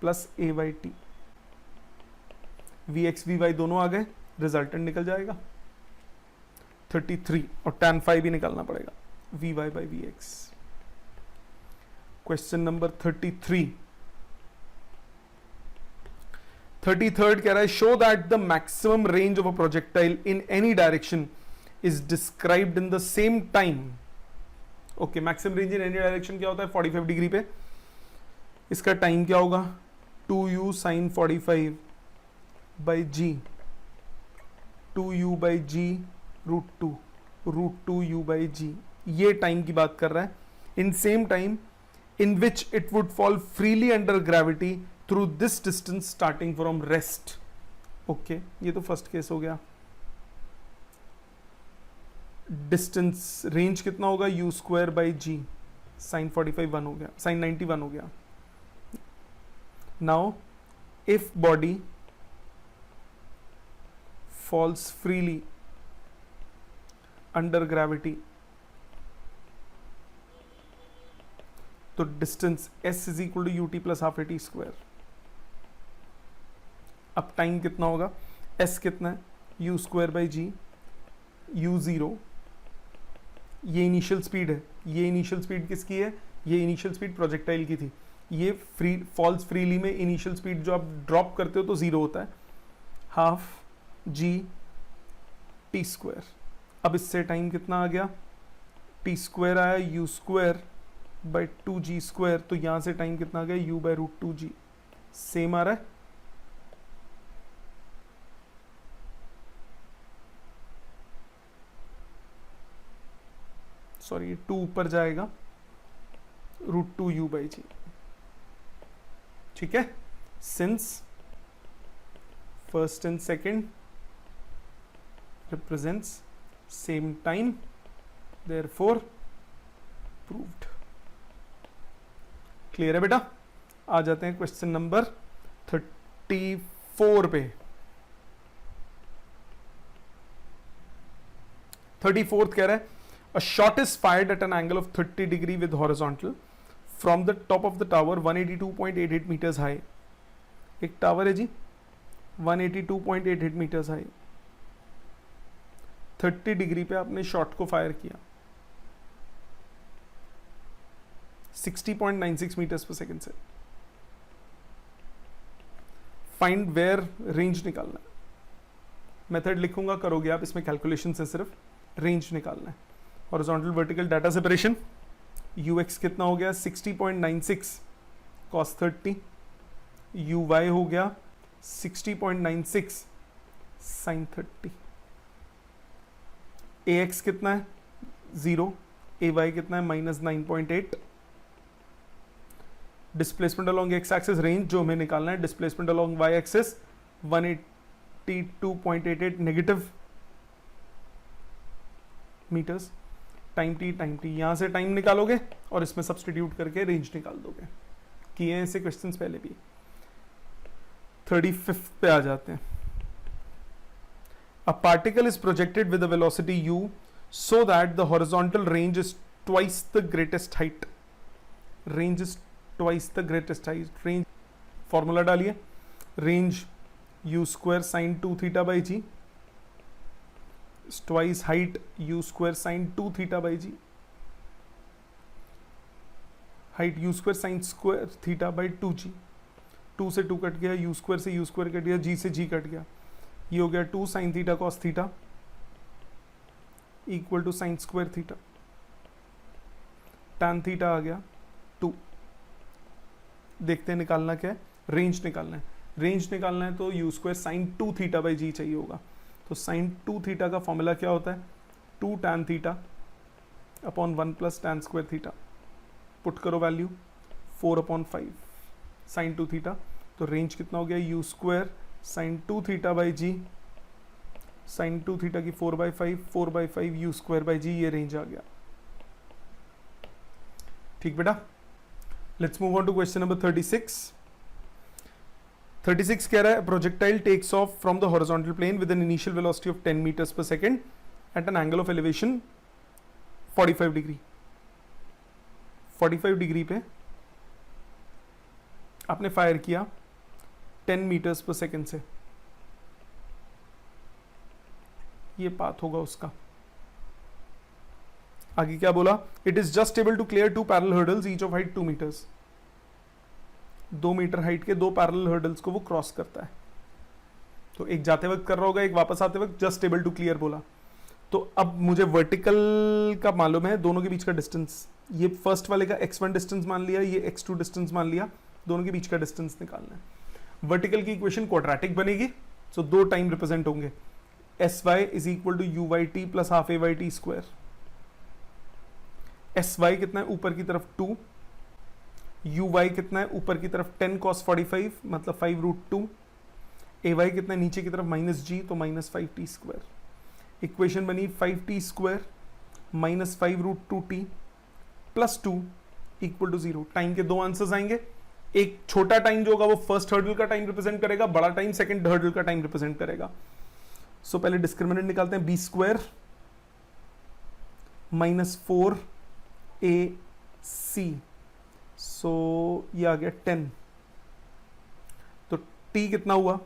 plus a y t. V x v y दोनों आ गए, रिजल्टेंट निकल जाएगा 33 और tan फाइव भी निकालना पड़ेगा, v y by v x. Question number 33, 33rd कह रहा है show that the maximum range of a projectile in any direction is described in the same time. Okay, maximum range in any direction क्या होता है 45 डिग्री पे, इसका टाइम क्या होगा 2u sin 45 by g, 2u by g √2 by g, ये टाइम की बात कर रहा है। In same time in which it would fall freely under gravity through this distance starting from rest. Okay, ये तो फर्स्ट केस हो गया। डिस्टेंस रेंज कितना होगा u square by g, sine 45 1 हो गया, साइन 91 हो गया। Now if body falls freely under gravity तो distance s is equal to u t plus half a t square. अब टाइम कितना होगा, s कितना है u square by ji, u0 ये इनिशियल स्पीड है, ये इनिशियल स्पीड किसकी है, ये इनिशियल स्पीड प्रोजेक्टाइल की थी। ये फ्री फॉल्स फ्रीली में इनिशियल स्पीड जो आप ड्रॉप करते हो तो 0 होता है, हाफ जी टी स्क्वायर। अब इससे टाइम कितना आ गया, टी स्क्वायर आया you square by 2g square, तो यहां से टाइम कितना आ गया u बाई √2g, सेम आ रहा है। सॉरी 2 ऊपर जाएगा √2u बाई जी, ठीक है। Since first and second represents same time, therefore proved. Clear है बेटा। आ जाते हैं क्वेश्चन नंबर 34 पे। 34th कह रहा है a shot is fired at an angle of 30 degree with horizontal from the top of the tower 182.88 metres high. एक टावर है जी 182.88 मीटर्स हाई, 30 डिग्री पे आपने शॉट को फायर किया, 60.96 मीटर्स पर सेकेंड से। फाइंड वेयर रेंज निकालना है, मेथड लिखूंगा करोगे आप, इसमें कैलकुलेशन से सिर्फ रेंज निकालना है। Horizontal vertical data separation, ux कितना हो गया 60.96 cos 30, uy हो गया 60.96 sin 30, ax कितना है 0, ay कितना है -9.8। Displacement along x axis range जो हमें निकालना है, displacement along y axis 182.88 negative metres, time t यहां से टाइम निकालोगे और इसमें सब्सटीट्यूट करके रेंज निकाल दोगे। किए हैं ऐसे क्वेश्चंस पहले भी। 35th पे आ जाते हैं। अ particle is projected with a velocity u so that the horizontal range is twice the greatest height, range is twice the greatest height, range formula डालिए, range u square sine 2 theta by g, twice height u square sine 2 theta by g, height u square sine square theta by 2g, 2 से 2 कट गया, u स्क्वायर से u स्क्वायर कट गया, g से g कट गया, ये हो गया 2 sine theta cos theta equal to sine square theta, tan theta आ गया 2। देखते हैं निकालना क्या है, रेंज निकालना है। रेंज निकालना है तो u square sine 2 theta by g चाहिए होगा, तो साइन 2 थीटा का फॉर्मूला क्या होता है 2 tan theta upon 1 plus tan square theta, put करो वैल्यू 4/5 साइन 2 थीटा, तो रेंज कितना हो गया u square sine 2 theta by g, sine 2 theta की 4/5 u स्क्वायर बाई जी, ये रेंज आ गया। ठीक बेटा, let's move on to question number 36। 36 कह रहा है projectile takes off from the horizontal plane with an initial velocity of 10 metres पर second at an angle of elevation 45 degree. 45 degree पे आपने फायर किया 10 मीटर्स पर सेकेंड से, ये पाथ होगा उसका। आगे क्या बोला? It is just able to clear 2 parallel hurdles each of height 2 metres. 2 metre height के 2 पैरेलल हर्डल्स को वो क्रॉस करता है। तो एक जाते वक्त कर रहा होगा, एक वापस आते वक्त, जस्ट एबल टू क्लियर बोला। तो अब मुझे वर्टिकल का मालूम है, दोनों के बीच का डिस्टेंस, ये फर्स्ट वाले का x1 डिस्टेंस मान लिया, ये x2 डिस्टेंस मान लिया, दोनों के बीच का डिस्टेंस निकालना है। वर्टिकल की इक्वेशन क्वाड्रेटिक बनेगी, सो 2 टाइम रिप्रेजेंट होंगे। sy is equal to uy plus half ay square. sy कितना है ऊपर की तरफ 2, uy कितना है ऊपर की तरफ 10 cos 45 मतलब 5 रूट 2, ay कितना है नीचे की तरफ माइनस g तो माइनस 5t स्क्वायर। इक्वेशन बनी 5t square minus 5 root 2t plus 2 equal to 0। Time के 2 आंसर्स आएंगे, एक छोटा टाइम जो होगा वो फर्स्ट हर्डल का टाइम रिप्रेजेंट करेगा, बड़ा टाइम सेकंड हर्डल का टाइम रिप्रेजेंट करेगा। सो पहले डिस्क्रिमिनेंट निकालते हैं, बी स्क्वायर माइनस 4ac, सो ये आ गया 10। तो t कितना हुआ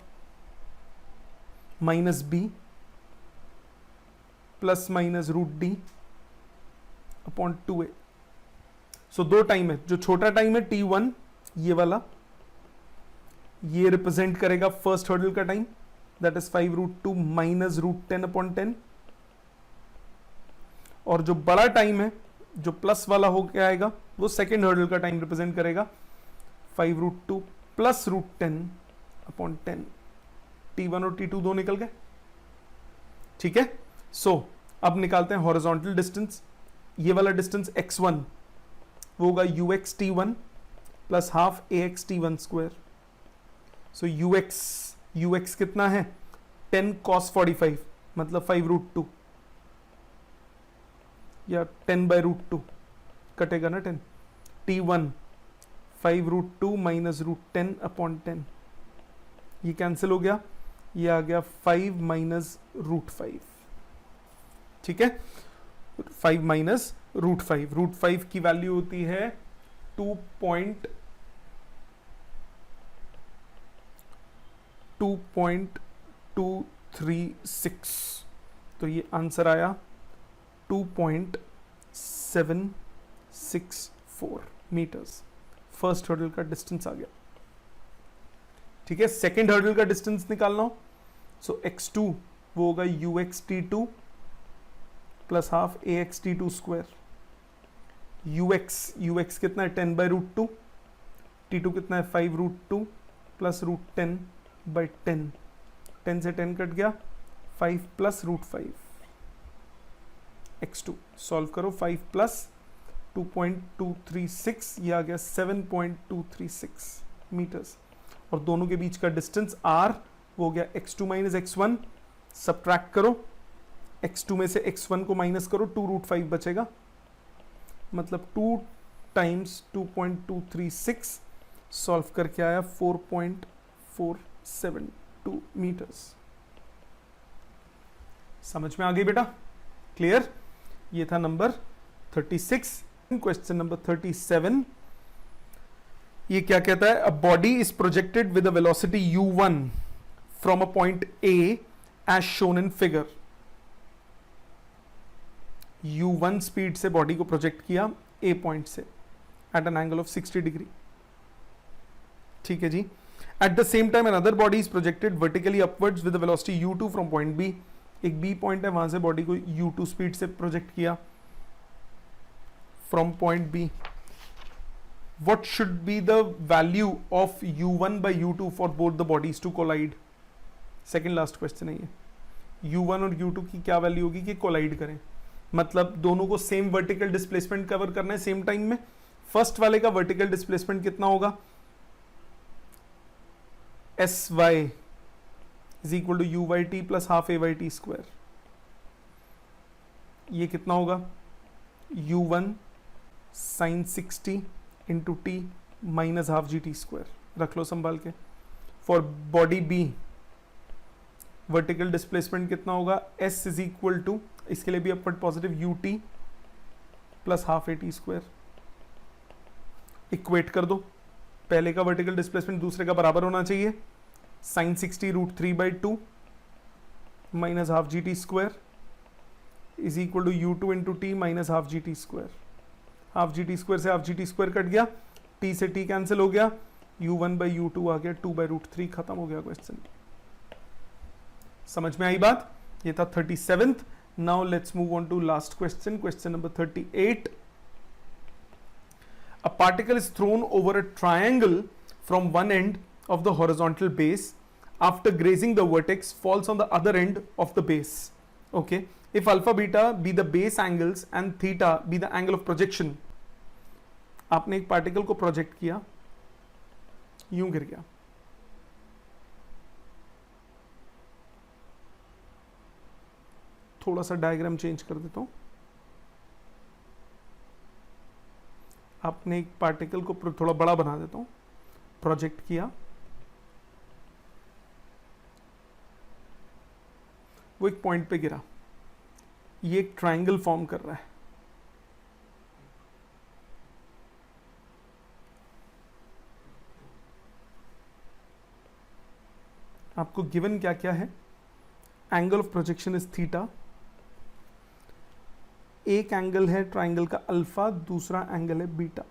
minus b plus minus root d upon 2a। So 2 time है, जो छोटा टाइम है t1 ये वाला, ये रिप्रेजेंट करेगा फर्स्ट हर्डल का time, that is 5 root 2 minus root 10 upon 10। और जो बड़ा टाइम है जो प्लस वाला हो के आएगा वो सेकेंड हर्डल का टाइम रिप्रेजेंट करेगा, 5 root 2 plus root 10 upon 10। t1 और t2 दो निकल गए, ठीक है। सो अब निकालते हैं हॉरिजॉन्टल डिस्टेंस। ये वाला डिस्टेंस x1 वो होगा ux t1 plus half ax t1 square. So ux कितना है 10 cos 45 मतलब 5 रूट 2 या 10 बाय रूट 2 कटेगा ना 10। t1 5 root 2 minus root 10 upon 10, ये कैंसिल हो गया, ये आ गया 5 माइनस रूट 5, ठीक है। 5 माइनस रूट 5, रूट 5 की वैल्यू होती है 2.236। तो ये आंसर आया 2.764 मीटर्स। फर्स्ट हर्डल का डिस्टेंस आ गया, ठीक है। सेकेंड हर्डल का डिस्टेंस निकालना हो, सो x2 वो होगा ux t2 plus half ax t2 square. ux कितना है 10 बाई रूट 2, t2 कितना है 5 रूट 2 प्लस रूट 10 बाई 10, 10 से 10 कट गया, 5 प्लस रूट 5 x2। सॉल्व करो, 5 प्लस 2.236, ये आ गया 7.236 मीटर्स। और दोनों के बीच का डिस्टेंस r वो हो गया x2 माइनस x1। सब्ट्रैक्ट करो, x2 में से x1 को माइनस करो, 2 रूट 5 बचेगा, मतलब 2 टाइम्स 2.236, सॉल्व करके आया 4.472 मीटर्स। समझ में आ गई बेटा? क्लियर? ये था नंबर 36। क्वेश्चन नंबर 37, ये क्या कहता है? A body is projected with a velocity u1 from a point a as shown in figure. u1 speed से बॉडी को प्रोजेक्ट किया a पॉइंट से at an angle of 60 degree, ठीक है जी। At the same time another body is projected vertically upwards with velocity u2 from point b। एक b पॉइंट है, वहां से बॉडी को u2 स्पीड से प्रोजेक्ट किया from point b। What should be the value of u1 by u2 for both the bodies to collide? Second last question है ये। u1 और u2 की क्या वैल्यू होगी कि कोलाइड करें, मतलब दोनों को सेम वर्टिकल डिस्प्लेसमेंट कवर करना है सेम टाइम में। फर्स्ट वाले का वर्टिकल डिस्प्लेसमेंट कितना होगा? sy is equal to uy t plus half ay t square. ये कितना होगा? u1 sine 60 into t minus half g t square. रख लो संभाल के। For body b vertical displacement कितना होगा, s इज इक्वल टू, इसके लिए भी upward positive u t plus half a t square. Equate कर दो, पहले का वर्टिकल डिस्प्लेसमेंट दूसरे का बराबर होना चाहिए, sine 60 root 3/2 minus half g t square is equal to u two into t minus half g t square. Half g t square से half g t square cut गया, टी से टी कैंसिल हो गया, u1/u2 आ गया, 2/√3, खत्म हो गया क्वेश्चन। समझ में आई बात? ये था 37th। Now let's move on to last question, question number 38। A particle is thrown over a triangle from one end of the horizontal base. After grazing the vertex, falls on the other end of the base. Okay. If alpha beta be the base angles and theta be the angle of projection. आपने एक पार्टिकल को प्रोजेक्ट किया, यूं गिर गया, थोड़ा सा डायग्राम चेंज कर देता हूं। आपने एक पार्टिकल को थोड़ा बड़ा बना देता हूं, प्रोजेक्ट किया, वो एक पॉइंट पे गिरा, ये एक ट्रायंगल फॉर्म कर रहा है। आपको गिवन क्या क्या है, angle of projection is theta, एक एंगल है ट्राइंगल का अल्फा, दूसरा एंगल है बीटा।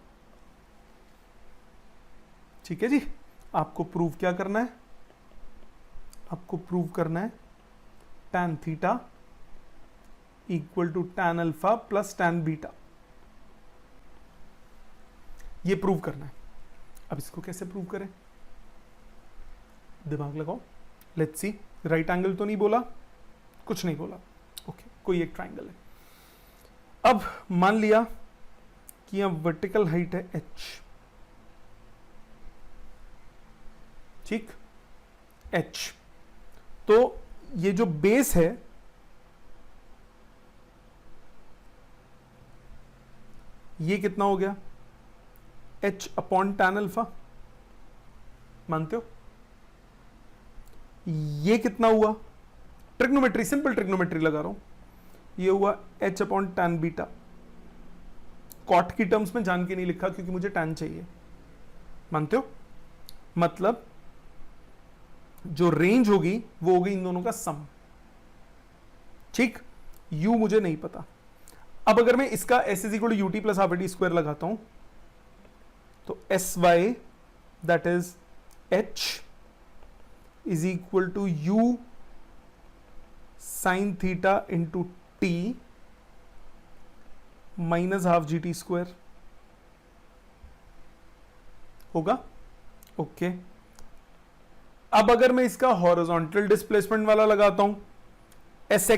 ठीक है जी। आपको प्रूव क्या करना है, आपको प्रूव करना है tan theta equal to tan alpha plus tan beta, ये प्रूव करना है। अब इसको कैसे प्रूव करें, दिमाग लगाओ, लेट्स सी। राइट एंगल तो नहीं बोला, कुछ नहीं बोला, ओके, कोई एक ट्राइंगल है। अब मान लिया कि यहां वर्टिकल हाइट है h, ठीक, h, तो ये जो बेस है ये कितना हो गया, h अपॉन tan अल्फा, मानते हो? ये कितना हुआ, ट्रिग्नोमेट्री, सिंपल ट्रिग्नोमेट्री लगा रहा हूं, ये हुआ h upon tan beta. Cot की टर्म्स में जान के नहीं लिखा क्योंकि मुझे tan चाहिए, मानते हो? मतलब जो रेंज होगी वो होगी इन दोनों का सम, ठीक। u मुझे नहीं पता। अब अगर मैं इसका s is equal to u t plus half t square लगाता हूं तो s y that is h is equal to u sine theta into t minus half g t square होगा, ओके। अब अगर मैं इसका हॉरिजॉन्टल डिस्प्लेसमेंट वाला लगाता हूं, एस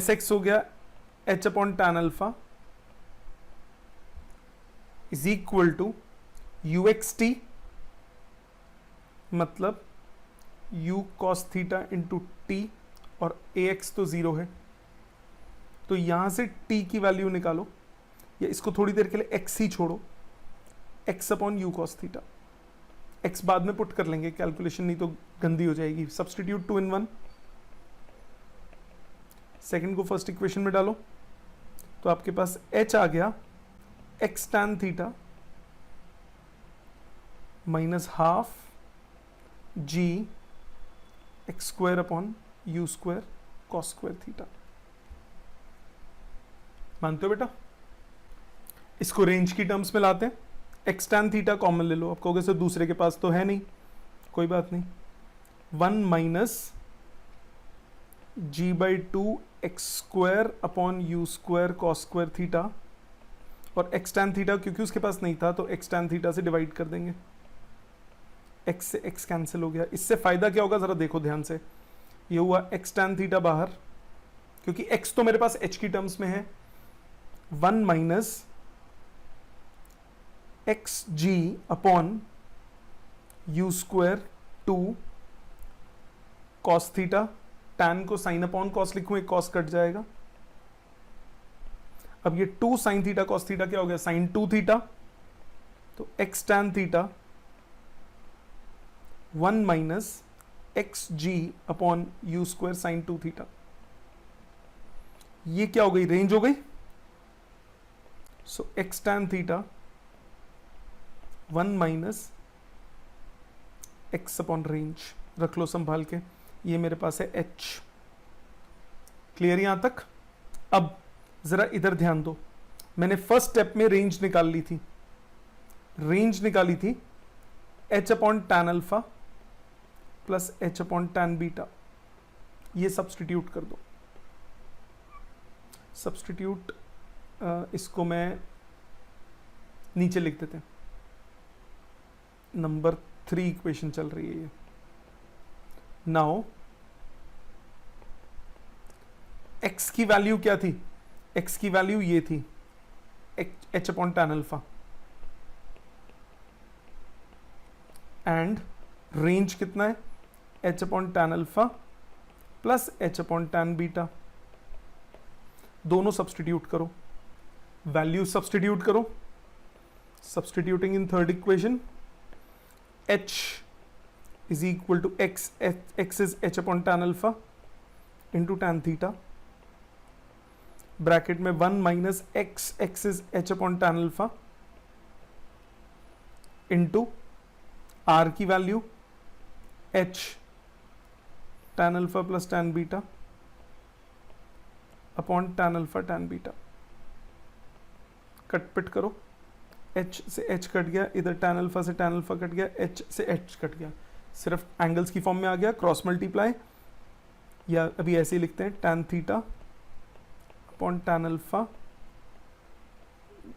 एक्स हो गया h upon tan alpha is equal to u x t, मतलब u cos theta into t, और ax तो जीरो है, तो यहां से t की वैल्यू निकालो, या इसको थोड़ी देर के लिए x ही छोड़ो, x upon you cos theta. x बाद में पुट कर लेंगे, कैलकुलेशन नहीं तो गंदी हो जाएगी। सब्सटीट्यूट 2 in 1, सेकंड को फर्स्ट इक्वेशन में डालो तो आपके पास h आ गया x tan theta minus half g x square upon u square cos square theta. मानते हो बेटा? इसको रेंज की टर्म्स में लाते हैं, एक्स tan थीटा कॉमन ले लो। आप कहोगे सर दूसरे के पास तो है नहीं, कोई बात नहीं, 1 minus g/2 x square upon u square cos square theta, और एक्स tan थीटा क्योंकि उसके पास नहीं था तो एक्स tan थीटा से डिवाइड कर देंगे, x से x कैंसिल हो गया। इससे फायदा क्या होगा जरा देखो ध्यान से, ये हुआ x tan थीटा बाहर, क्योंकि x तो मेरे पास h की टर्म्स में है, 1 minus x g upon u square 2 cos theta, tan को साइन अपॉन कॉस लिखूं, एक कॉस कट जाएगा। अब ये 2 साइन थीटा कॉस थीटा क्या हो गया, साइन 2 थीटा, तो x tan theta 1 minus x g upon u square sine 2 theta. ये क्या हो गई, रेंज हो गई। So x tan theta 1 minus x upon range, रख लो संभाल के। ये मेरे पास है एच। क्लियर यहां तक। अब जरा इधर ध्यान दो, मैंने फर्स्ट स्टेप में रेंज निकाल ली थी। रेंज निकाली थी H upon tan alpha plus H upon tan beta. ये सब्सटीट्यूट कर दो। सब्सटीट्यूट इसको मैं नीचे लिख देते हैं। नंबर 3 इक्वेशन चल रही है ये। नाउ x की वैल्यू क्या थी, x की वैल्यू ये थी H upon tan alpha, and range कितना है H upon tan alpha plus H upon tan beta. दोनों सब्सटीट्यूट करो, वैल्यू सब्सटीट्यूट करो। Substituting in third equation, h is equal to x is h upon tan alpha into tan theta, bracket में 1 माइनस x is h upon tan alpha into r की value h tan alpha plus tan beta upon tan alpha tan beta। Cut पिट करो, h से h कट गया, इधर tan अल्फा से tan अल्फा कट गया, h से h कट गया, सिर्फ एंगल्स की फॉर्म में आ गया। क्रॉस मल्टीप्लाई, या अभी ऐसे ही लिखते हैं tan theta upon tan alpha,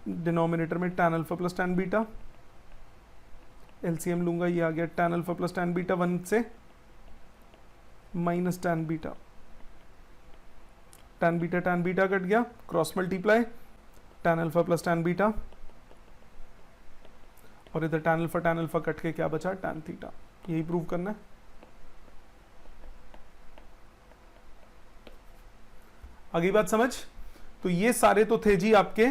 denominator में tan alpha plus tan beta, LCM लूंगा, ये आ गया tan alpha plus tan beta 1 से minus tan beta, tan beta cut गया, cross multiply tan alpha plus tan beta, और इधर tan अल्फा कट के क्या बचा tan थीटा। यही प्रूव करना है। आगे बात समझ। तो ये सारे तो थे जी आपके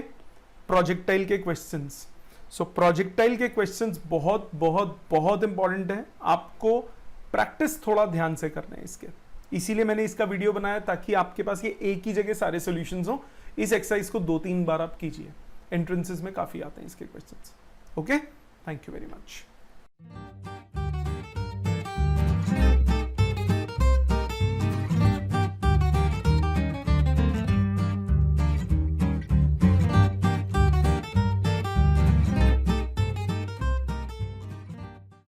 प्रोजेक्टाइल के क्वेश्चंस। सो प्रोजेक्टाइल के क्वेश्चंस बहुत बहुत बहुत इंपॉर्टेंट है, आपको प्रैक्टिस थोड़ा ध्यान से करना है इसके। इसीलिए मैंने इसका वीडियो बनाया ताकि आपके पास ये एक ही जगह सारे सॉल्यूशंस हो। इस एक्सरसाइज को 2-3 बार आप कीजिए, एंट्रेंसेस में काफी आते हैं इसके questions. Okay, thank you very much.